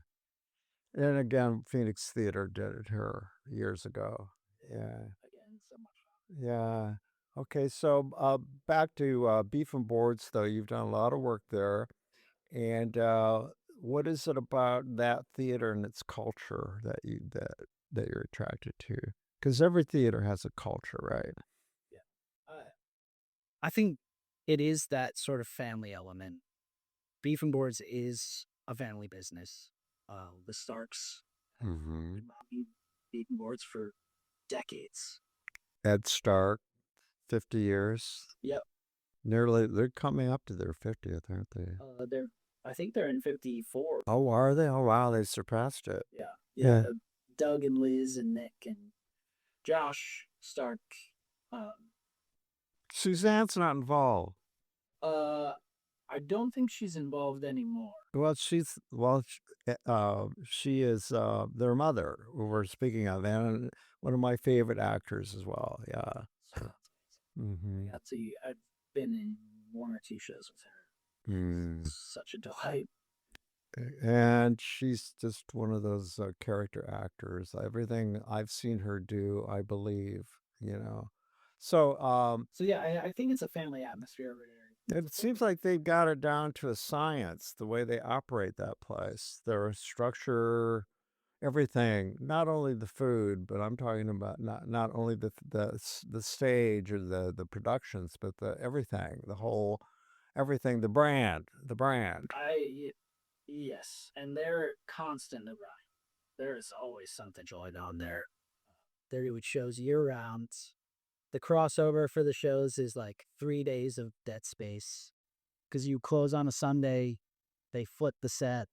And again, Phoenix Theater did it here years ago. Yeah. Again, so much fun. Yeah. Okay, so back to Beef and Boards, though. You've done a lot of work there. And what is it about that theater and its culture that you're attracted to? Because every theater has a culture, right? Yeah. I think it is that sort of family element. Beef and Boards is a family business. The Starks Mm-hmm. Beef and Boards for decades. Ed Stark, 50 years. Yep. They're coming up to their 50th, aren't they? I think they're in 54. Oh, are they? Oh, wow, they surpassed it. Yeah. Doug and Liz and Nick and Josh Stark. Suzanne's not involved. I don't think she's involved anymore. Well, she is their mother, who we're speaking of, and one of my favorite actors as well. Yeah. Mm-hmm. I've been in one or two shows with her. It's such a delight. And she's just one of those character actors. Everything I've seen her do, I believe, So, yeah, I think it's a family atmosphere over there. it seems like they've got it down to a science, the way they operate that place. Their structure, everything, not only the food, but I'm talking about not only the stage or the productions, but everything, the whole everything, the brand. Yes, and they're constant around. There is always something going on there. They do shows year round. The crossover for the shows is 3 days of dead space. Because you close on a Sunday, they flip the set.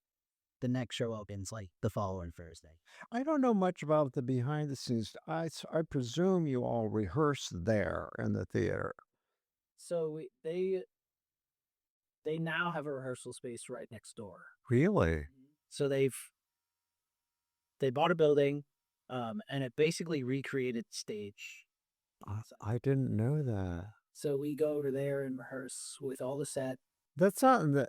The next show opens the following Thursday. I don't know much about the behind the scenes. I presume you all rehearse there in the theater. So they now have a rehearsal space right next door. Really? So they bought a building, and it basically recreated the stage. I didn't know that. So we go over there and rehearse with all the set. It's not in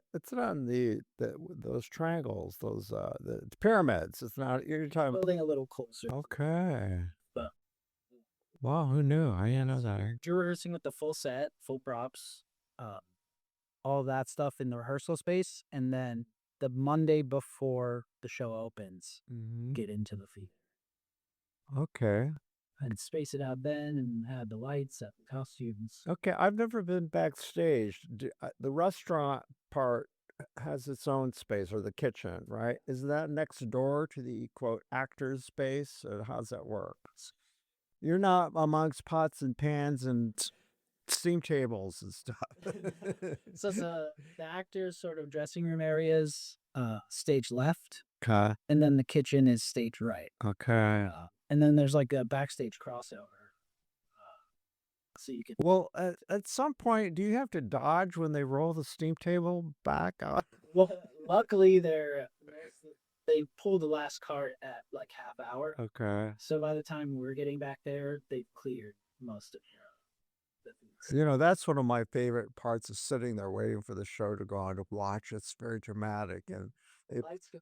those triangles, those the pyramids. It's not. You're talking building a little closer. Okay. But wow, who knew? I didn't know that. You're rehearsing with the full set, full props, all that stuff in the rehearsal space, and then the Monday before the show opens, Mhm. get into the theater. Okay. I'd space it out then and had the lights, have the costumes. Okay, I've never been backstage. The restaurant part has its own space, or the kitchen, right? Is that next door to the quote actor's space, or how's that work? You're not amongst pots and pans and steam tables and stuff. So the actors' sort of dressing room areas, stage left, Okay. and then the kitchen is stage right. Okay. And then there's like a backstage crossover. So you can. Well, at some point, do you have to dodge when they roll the steam table back out? Well, luckily they pull the last cart at like half hour. Okay. So by the time we're getting back there, they've cleared most of the things. You know, that's one of my favorite parts, is sitting there waiting for the show to go on to watch. It's very dramatic, and Lights go.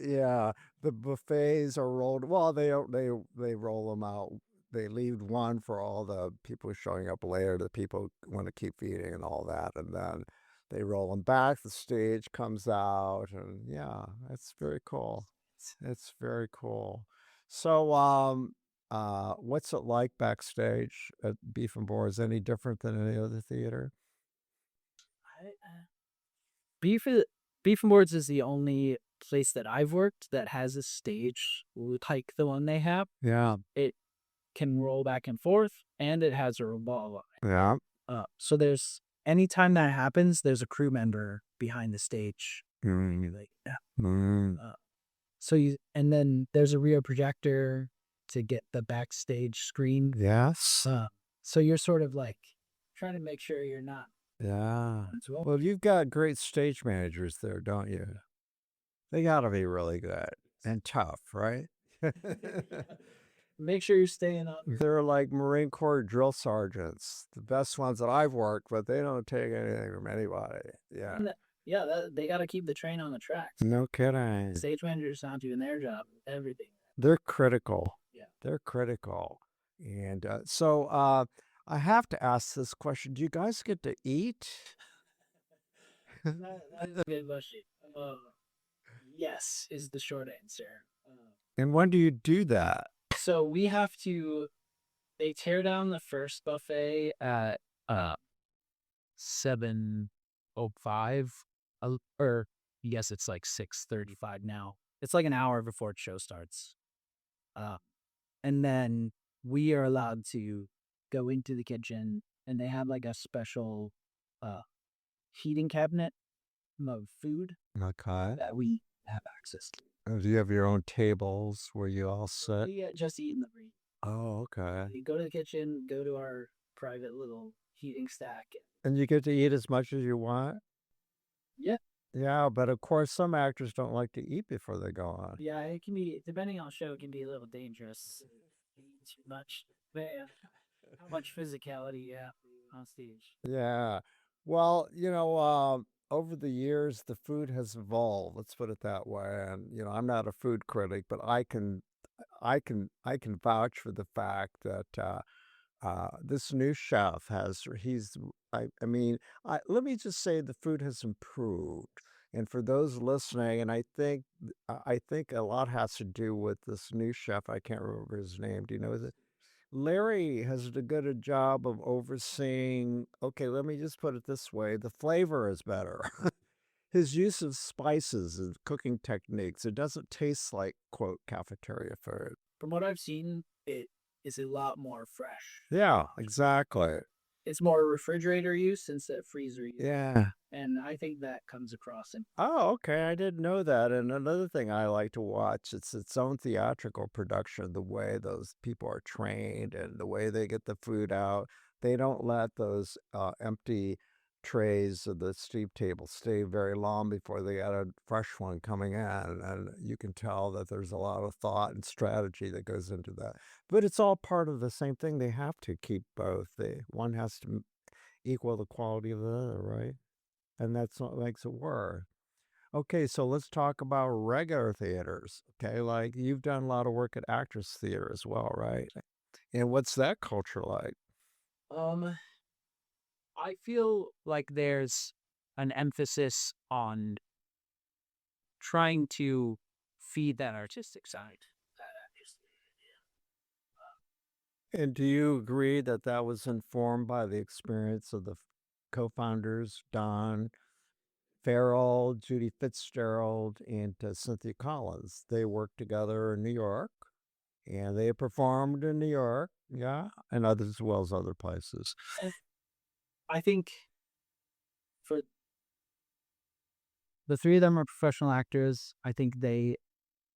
yeah, the buffets are rolled. Well, they roll them out. They leave one for all the people showing up later. The people want to keep feeding and all that, and then they roll them back. The stage comes out, and yeah, it's very cool. It's very cool. So, what's it like backstage at Beef and Boars? Any different than any other theater? Beef and Boards is the only place that I've worked that has a stage like the one they have. Yeah, It can roll back and forth, and it has a revolve. yeah. So there's anytime that happens, there's a crew member behind the stage. Mm, Like, yeah. mm. And then there's a rear projector to get the backstage screen. Yes. So you're sort of like trying to make sure you're not. Yeah. As well. Well, you've got great stage managers there, don't you? They got to be really good and tough, right? Make sure you're staying on. They're like Marine Corps drill sergeants, the best ones that I've worked with. They don't take anything from anybody. Yeah. Yeah, they got to keep the train on the tracks. No kidding. Stage managers not doing their job. Everything. They're critical. Yeah. They're critical. And so I have to ask this question. Do you guys get to eat? That's a good question. Yes, is the short answer. And when do you do that? So we have to. They tear down the first buffet at 7:05, or yes, it's like 6:35 now. It's like an hour before the show starts. And then we are allowed to go into the kitchen, and they have like a special heating cabinet of food Okay. that we have access to. Do you have your own tables where you all sit? We just eat in the room. Oh, okay. We go to the kitchen, go to our private little heating stack. And you get to eat as much as you want? Yeah. Yeah, but of course some actors don't like to eat before they go on. Yeah, it can be, depending on the show, it can be a little dangerous. Too much. But yeah, how much physicality you have on stage. Yeah. Well, over the years, the food has evolved. Let's put it that way. And I'm not a food critic, but I can vouch for the fact that this new chef let me just say the food has improved. And for those listening, and I think a lot has to do with this new chef. I can't remember his name. Do you know that? Larry has done a job of overseeing. Okay, let me just put it this way: the flavor is better. His use of spices and cooking techniques. It doesn't taste like quote cafeteria food. From what I've seen, it is a lot more fresh. Yeah, exactly. It's more refrigerator use instead of freezer use. Yeah. And I think that comes across in. Oh, okay. I didn't know that. And another thing I like to watch, it's its own theatrical production, the way those people are trained and the way they get the food out. They don't let those empty trays of the steam table stay very long before they got a fresh one coming in. And you can tell that there's a lot of thought and strategy that goes into that. But it's all part of the same thing. They have to keep both. One has to equal the quality of the other, right? And that's what makes it work. Okay, so let's talk about regular theaters. Okay, like you've done a lot of work at Actors Theater as well, right? And what's that culture like? I feel like there's an emphasis on trying to feed that artistic side. And do you agree that that was informed by the experience of the co-founders, Don Farrell, Judy Fitzgerald, and Cynthia Collins? They worked together in New York, and they performed in New York, yeah, and others as well as other places. I think for the three of them are professional actors. I think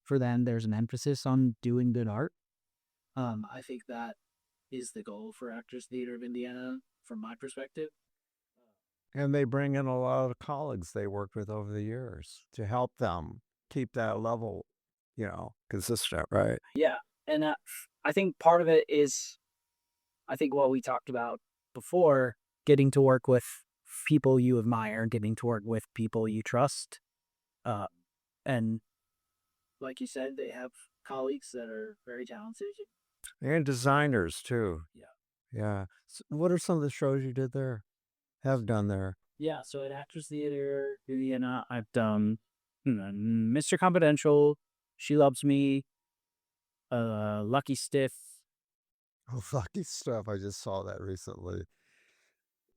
for them, there's an emphasis on doing good art. I think that is the goal for Actors Theater of Indiana, from my perspective. And they bring in a lot of colleagues they worked with over the years to help them keep that level, consistent, right? Yeah, and I think part of it is, I think what we talked about before, getting to work with people you admire, getting to work with people you trust. And like you said, they have colleagues that are very talented. And designers, too. Yeah. Yeah. So what are some of the shows you did there, have done there? Yeah, so at Actors Theater Indiana, I've done Mr. Confidential, She Loves Me, Lucky Stiff. Oh, lucky stuff. I just saw that recently.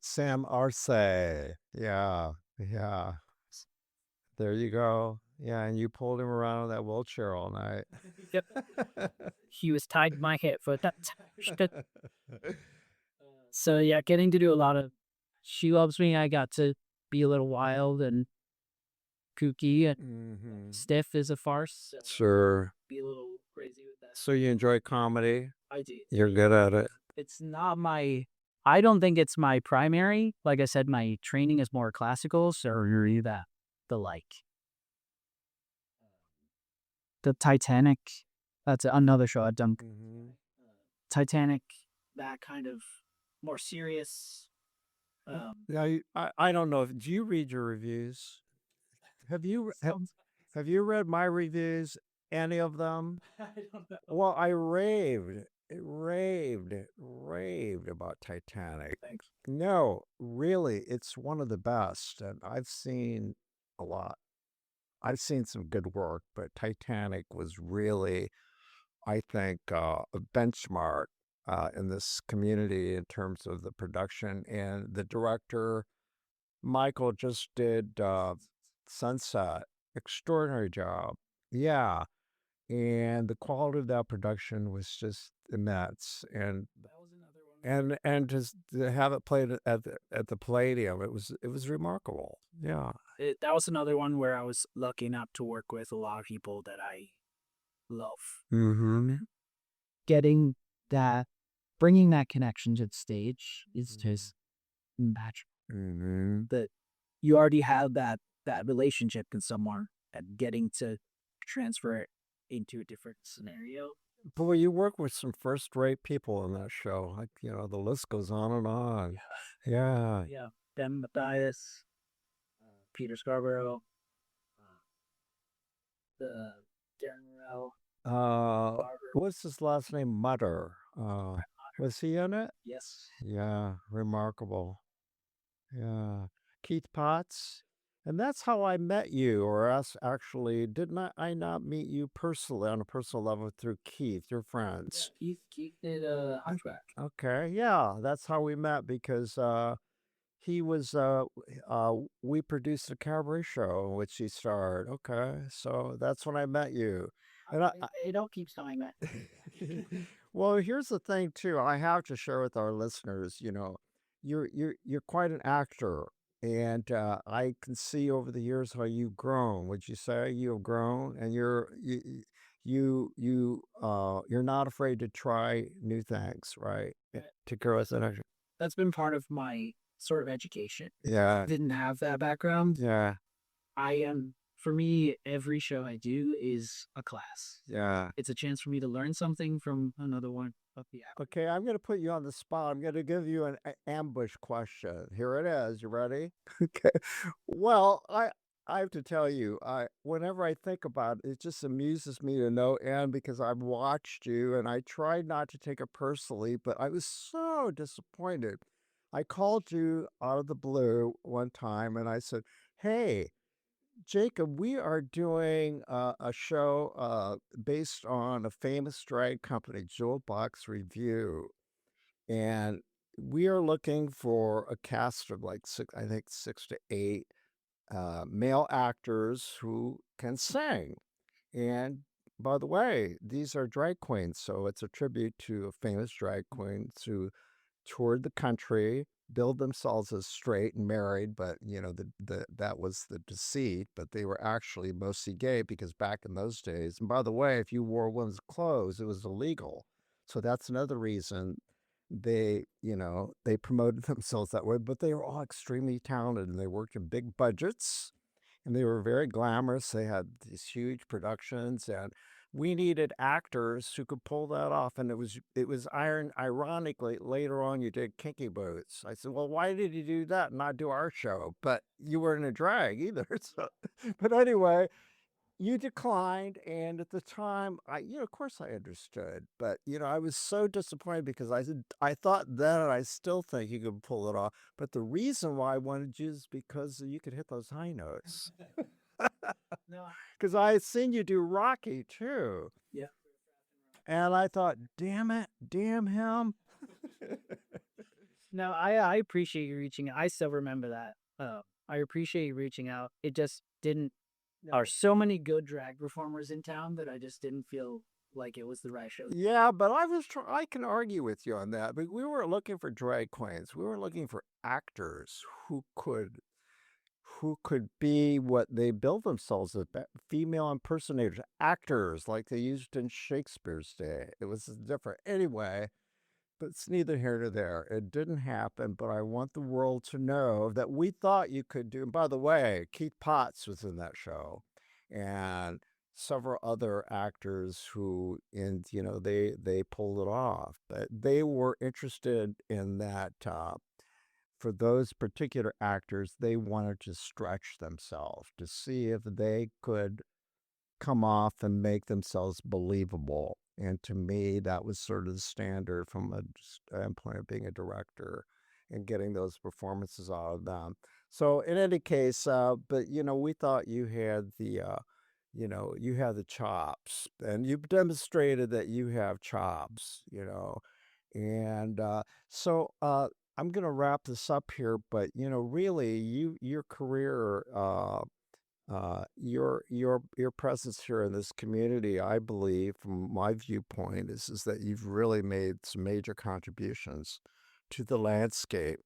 Sam Arce. Yeah. Yeah. There you go. Yeah, and you pulled him around in that wheelchair all night. Yep. He was tied to my hip for that. So yeah, getting to do a lot of She Loves Me, I got to be a little wild and kooky, and Stiff is a farce. So Sure. be a little crazy with that. So you enjoy comedy? I do. You're good at it? It's not I don't think it's my primary. Like I said, my training is more classical, so really the Titanic, that's another show I've done. Titanic, that kind of more serious. Yeah, I don't know. Do you read your reviews? Have you read my reviews? Any of them? I don't know. Well, I raved about Titanic. Thanks. No, really, it's one of the best, and I've seen a lot. I've seen some good work, but Titanic was really, I think, a benchmark in this community in terms of the production. And the director, Michael, just did Sunset. Extraordinary job. Yeah. And the quality of that production was just immense. And That was another one. and just to have it played at the Palladium, it was remarkable. Yeah. That was another one where I was lucky enough to work with a lot of people that I love. Mm-hmm. Bringing that connection to the stage is just magical. Mm-hmm. That you already have that relationship with someone, and getting to transfer it into a different scenario. Boy, you work with some first-rate people in that show. Like, the list goes on and on. Yeah. Yeah, Ben Mathias, Peter Scarborough, Darren Morrell. What's his last name? Mutter. Was he in it? Yes. Yeah, remarkable. Yeah. Keith Potts. And that's how I met you, or us actually. Did not I not meet you personally on a personal level through Keith, your friends? Yeah, Keith did Hunchback. Okay, yeah, that's how we met because he was we produced a cabaret show in which he starred. Okay, so that's when I met you. And It all keeps coming back. well, here's the thing too. I have to share with our listeners. You're quite an actor, and I can see over the years how you've grown. Would you say you have grown, and you're not afraid to try new things, right? To grow as an actor. That's been part of my sort of education. Yeah. Didn't have that background. Yeah. For me, every show I do is a class. Yeah. It's a chance for me to learn something from another one of the actors. Okay, I'm going to put you on the spot. I'm going to give you an ambush question. Here it is. You ready? Okay. Well, I have to tell you, whenever I think about it, it just amuses me to no end because I've watched you and I tried not to take it personally, but I was so disappointed. I called you out of the blue one time and I said, hey, Jacob, we are doing a show based on a famous drag company, Jewel Box Review, and we are looking for a cast of like I think 6 to 8 male actors who can sing. And by the way, these are drag queens, so it's a tribute to a famous drag queen who toured the country, billed themselves as straight and married, but that was the deceit. But they were actually mostly gay because back in those days, and by the way, if you wore women's clothes, it was illegal. So that's another reason they promoted themselves that way. But they were all extremely talented, and they worked in big budgets, and they were very glamorous. They had these huge productions, and we needed actors who could pull that off. And ironically, later on you did Kinky Boots. I said, well, why did you do that and not do our show? But you weren't a drag either. So, but anyway, you declined, and at the time, of course I understood, but I was so disappointed because I thought then, and I still think you could pull it off. But the reason why I wanted you is because you could hit those high notes. No, Because I had seen you do Rocky too, yeah. and I thought, damn it, damn him. No, I appreciate you reaching out. I still remember that. I appreciate you reaching out. It just didn't. There are so many good drag performers in town that I just didn't feel like it was the right show. Yeah, but I can argue with you on that. But we weren't looking for drag queens. We were looking for actors who could be what they build themselves as, female impersonators, actors like they used in Shakespeare's day. It was different. Anyway, but it's neither here nor there. It didn't happen, but I want the world to know that we thought you could do. And by the way, Keith Potts was in that show, and several other actors who, they pulled it off. But they were interested in that. For those particular actors, they wanted to stretch themselves to see if they could come off and make themselves believable. And to me, that was sort of the standard from a standpoint of being a director and getting those performances out of them. So in any case, but we thought you had you had the chops, and you've demonstrated that you have chops. And I'm going to wrap this up here, but really, your career, your presence here in this community, I believe, from my viewpoint, is that you've really made some major contributions to the landscape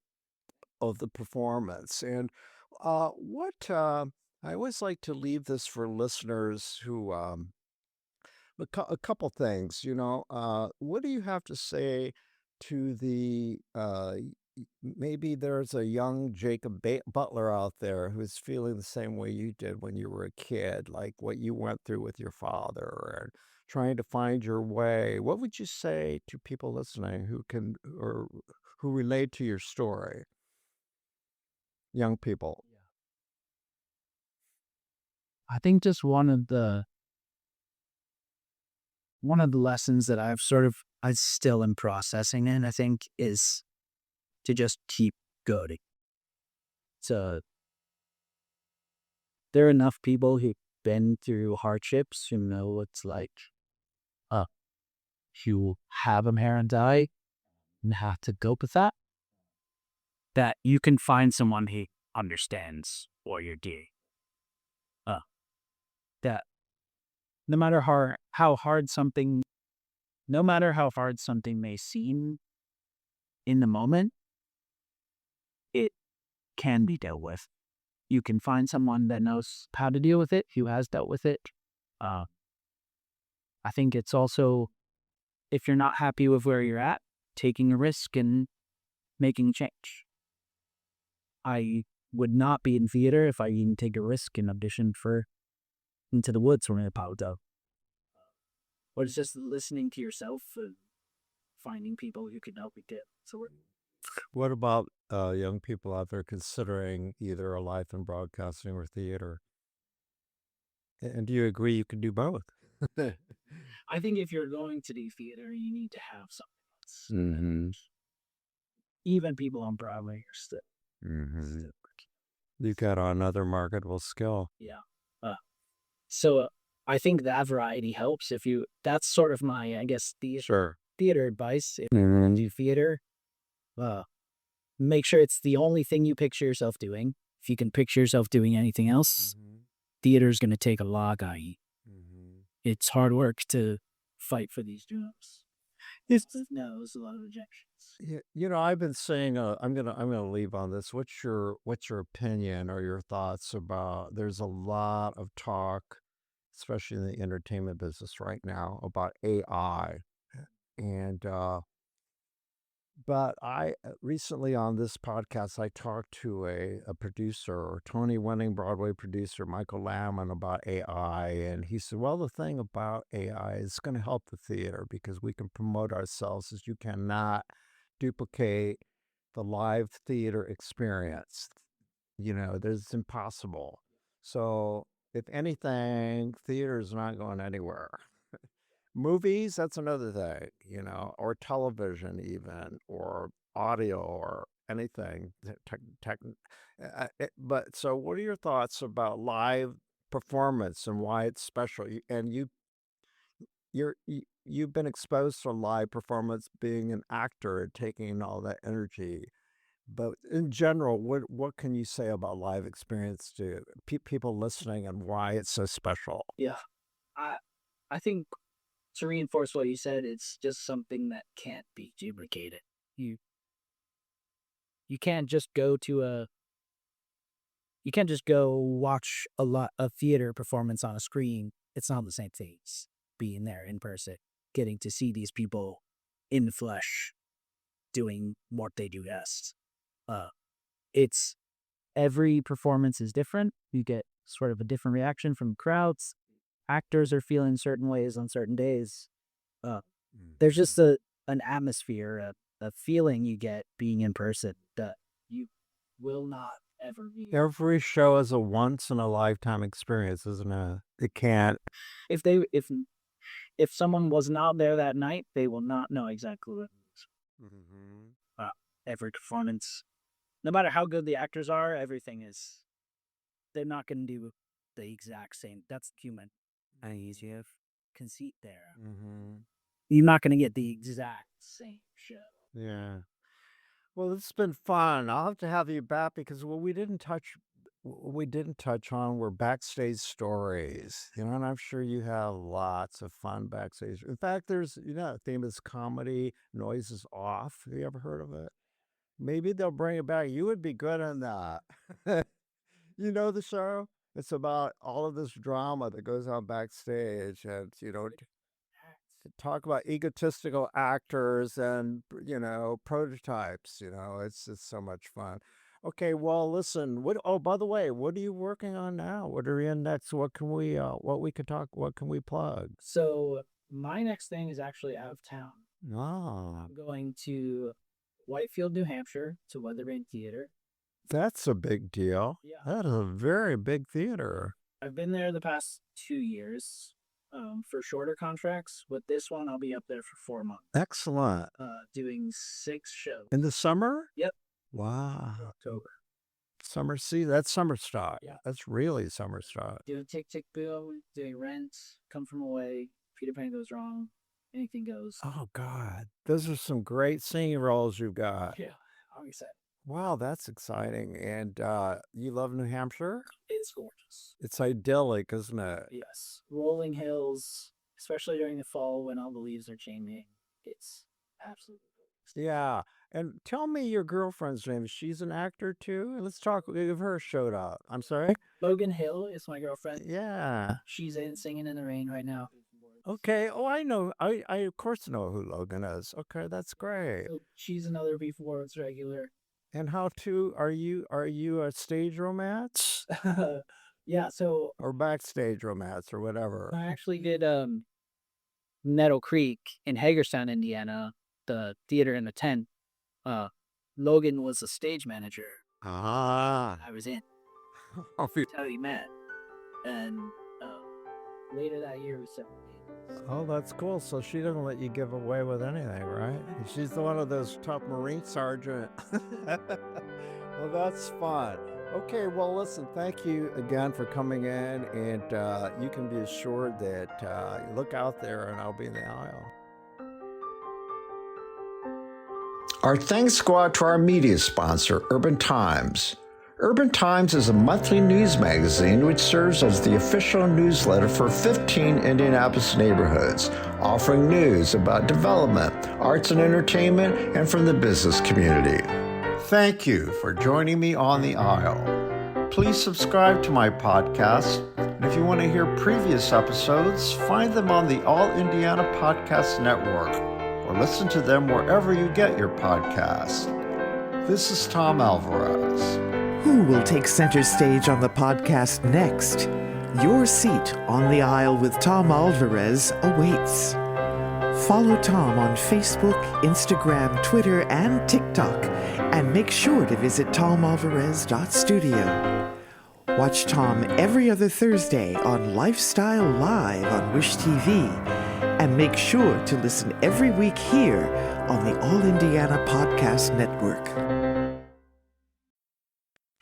of the performance. And what I always like to leave this for listeners who a couple things. What do you have to say to the maybe there's a young Jacob Butler out there who's feeling the same way you did when you were a kid, like what you went through with your father and trying to find your way? What would you say to people listening who relate to your story? Young people. Yeah. I think just one of the lessons that I still am processing in, I think, is to just keep going. So there are enough people who've been through hardships who know what it's like you have a parent die and have to go with that you can find someone who understands what you're doing. That no matter how hard something may seem in the moment, it can be dealt with. You can find someone that knows how to deal with it, who has dealt with it. I think it's also, if you're not happy with where you're at, taking a risk and making change. I would not be in theater if I didn't take a risk and audition for Into the Woods or Paudo. Or it's just listening to yourself and finding people who can help you get. So What about young people out there considering either a life in broadcasting or theater? And do you agree you can do both? I think if you're going to do theater, you need to have something else. Mm-hmm. Even people on Broadway are still. Mm-hmm. You got another marketable skill. Yeah. So I think that variety helps. That's sort of my, I guess, Sure. theater advice. If you do theater, make sure it's the only thing you picture yourself doing. If you can picture yourself doing anything else, theater's going to take a log out of you. It's hard work to fight for these jobs. There's a lot of rejections. Yeah, I've been saying, I'm gonna leave on this. What's your opinion or your thoughts about? There's a lot of talk, especially in the entertainment business right now, about AI, and but I recently on this podcast I talked to a producer, Tony-winning Broadway producer Michael Lamon about AI, and he said, "Well, the thing about AI is going to help the theater because we can promote ourselves as you cannot duplicate the live theater experience. It's impossible. So, if anything, theater is not going anywhere." Movies, that's another thing, or television even, or audio or anything. But so what are your thoughts about live performance and why it's special? You've been exposed to live performance being an actor and taking all that energy. But in general, what can you say about live experience to people listening and why it's so special? Yeah. I think to reinforce what you said, it's just something that can't be duplicated. You can't just go watch a theater performance on a screen. It's not the same thing as being there in person, getting to see these people in the flesh doing what they do best. It's every performance is different. You get sort of a different reaction from crowds. Actors are feeling certain ways on certain days. There's just an atmosphere, a feeling you get being in person that you will not ever be. Every show is a once in a lifetime experience, isn't it? It can't. If someone was not there that night, they will not know exactly what it is. Every performance, no matter how good the actors are, they're not going to do the exact same. That's human. You have conceit there. You're not going to get the exact same show. Yeah. Well, it's been fun. I'll have to have you back because what we didn't touch on were backstage stories. And I'm sure you have lots of fun backstage. In fact, there's a famous comedy, Noises Off. Have you ever heard of it? Maybe they'll bring it back. You would be good on that. You know the show? It's about all of this drama that goes on backstage, and to talk about egotistical actors and prototypes. It's so much fun. Okay, well, listen. By the way, what are you working on now? What are you in next? What can we plug? So my next thing is actually out of town. Ah, I'm going to Whitefield, New Hampshire, to Weathervane Theater. that's a big deal. Yeah. That is a very big theater. I've been there the past 2 years for shorter contracts. With this one, I'll be up there for 4 months. Excellent. Doing 6 shows. In the summer? Yep. Wow. October. Summer, see, that's summer stock. Yeah. That's really summer stock. Doing Tick Tick Boom, doing Rent, Come From Away, Peter Pan Goes Wrong, Anything Goes. Oh, God. Those are some great singing roles you've got. Yeah, I'm excited. Wow, that's exciting. And you love New Hampshire? It's gorgeous. It's idyllic, isn't it? Yes. Rolling hills, especially during the fall when all the leaves are changing. It's absolutely gorgeous. Yeah. And tell me your girlfriend's name. She's an actor too? Let's talk. Give her a shout out. I'm sorry? Logan Hill is my girlfriend. Yeah. She's in Singing in the Rain right now. Okay. Oh, I know. I of course know who Logan is. Okay, that's great. So she's another B4's regular. And are you a stage romance? Yeah, so Or backstage romance or whatever? I actually did Nettle Creek in Hagerstown, Indiana, the theater in the tent. Logan was a stage manager. Ah. I was in. That's how we met. And later that year we separated. Oh, that's cool. So she doesn't let you give away with anything, right? She's one of those tough Marine sergeant. Well, that's fun. Okay, well, listen, thank you again for coming in, and you can be assured that you look out there and I'll be in the aisle. Our thanks go out to our media sponsor, Urban Times. Urban Times is a monthly news magazine which serves as the official newsletter for 15 Indianapolis neighborhoods, offering news about development, arts and entertainment, and from the business community. Thank you for joining me on the aisle. Please subscribe to my podcast, and if you want to hear previous episodes, find them on the All Indiana Podcast Network, or listen to them wherever you get your podcasts. This is Tom Alvarez. Who will take center stage on the podcast next? Your seat on the aisle with Tom Alvarez awaits. Follow Tom on Facebook, Instagram, Twitter, and TikTok, and make sure to visit tomalvarez.studio. Watch Tom every other Thursday on Lifestyle Live on Wish TV, and make sure to listen every week here on the All Indiana Podcast Network.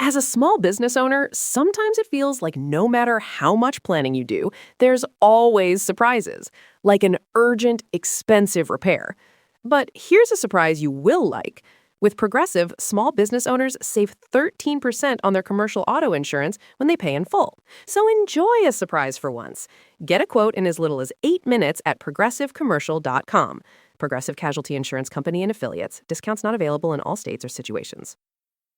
As a small business owner, sometimes it feels like no matter how much planning you do, there's always surprises, like an urgent, expensive repair. But here's a surprise you will like. With Progressive, small business owners save 13% on their commercial auto insurance when they pay in full. So enjoy a surprise for once. Get a quote in as little as 8 minutes at progressivecommercial.com. Progressive Casualty Insurance Company and Affiliates. Discounts not available in all states or situations.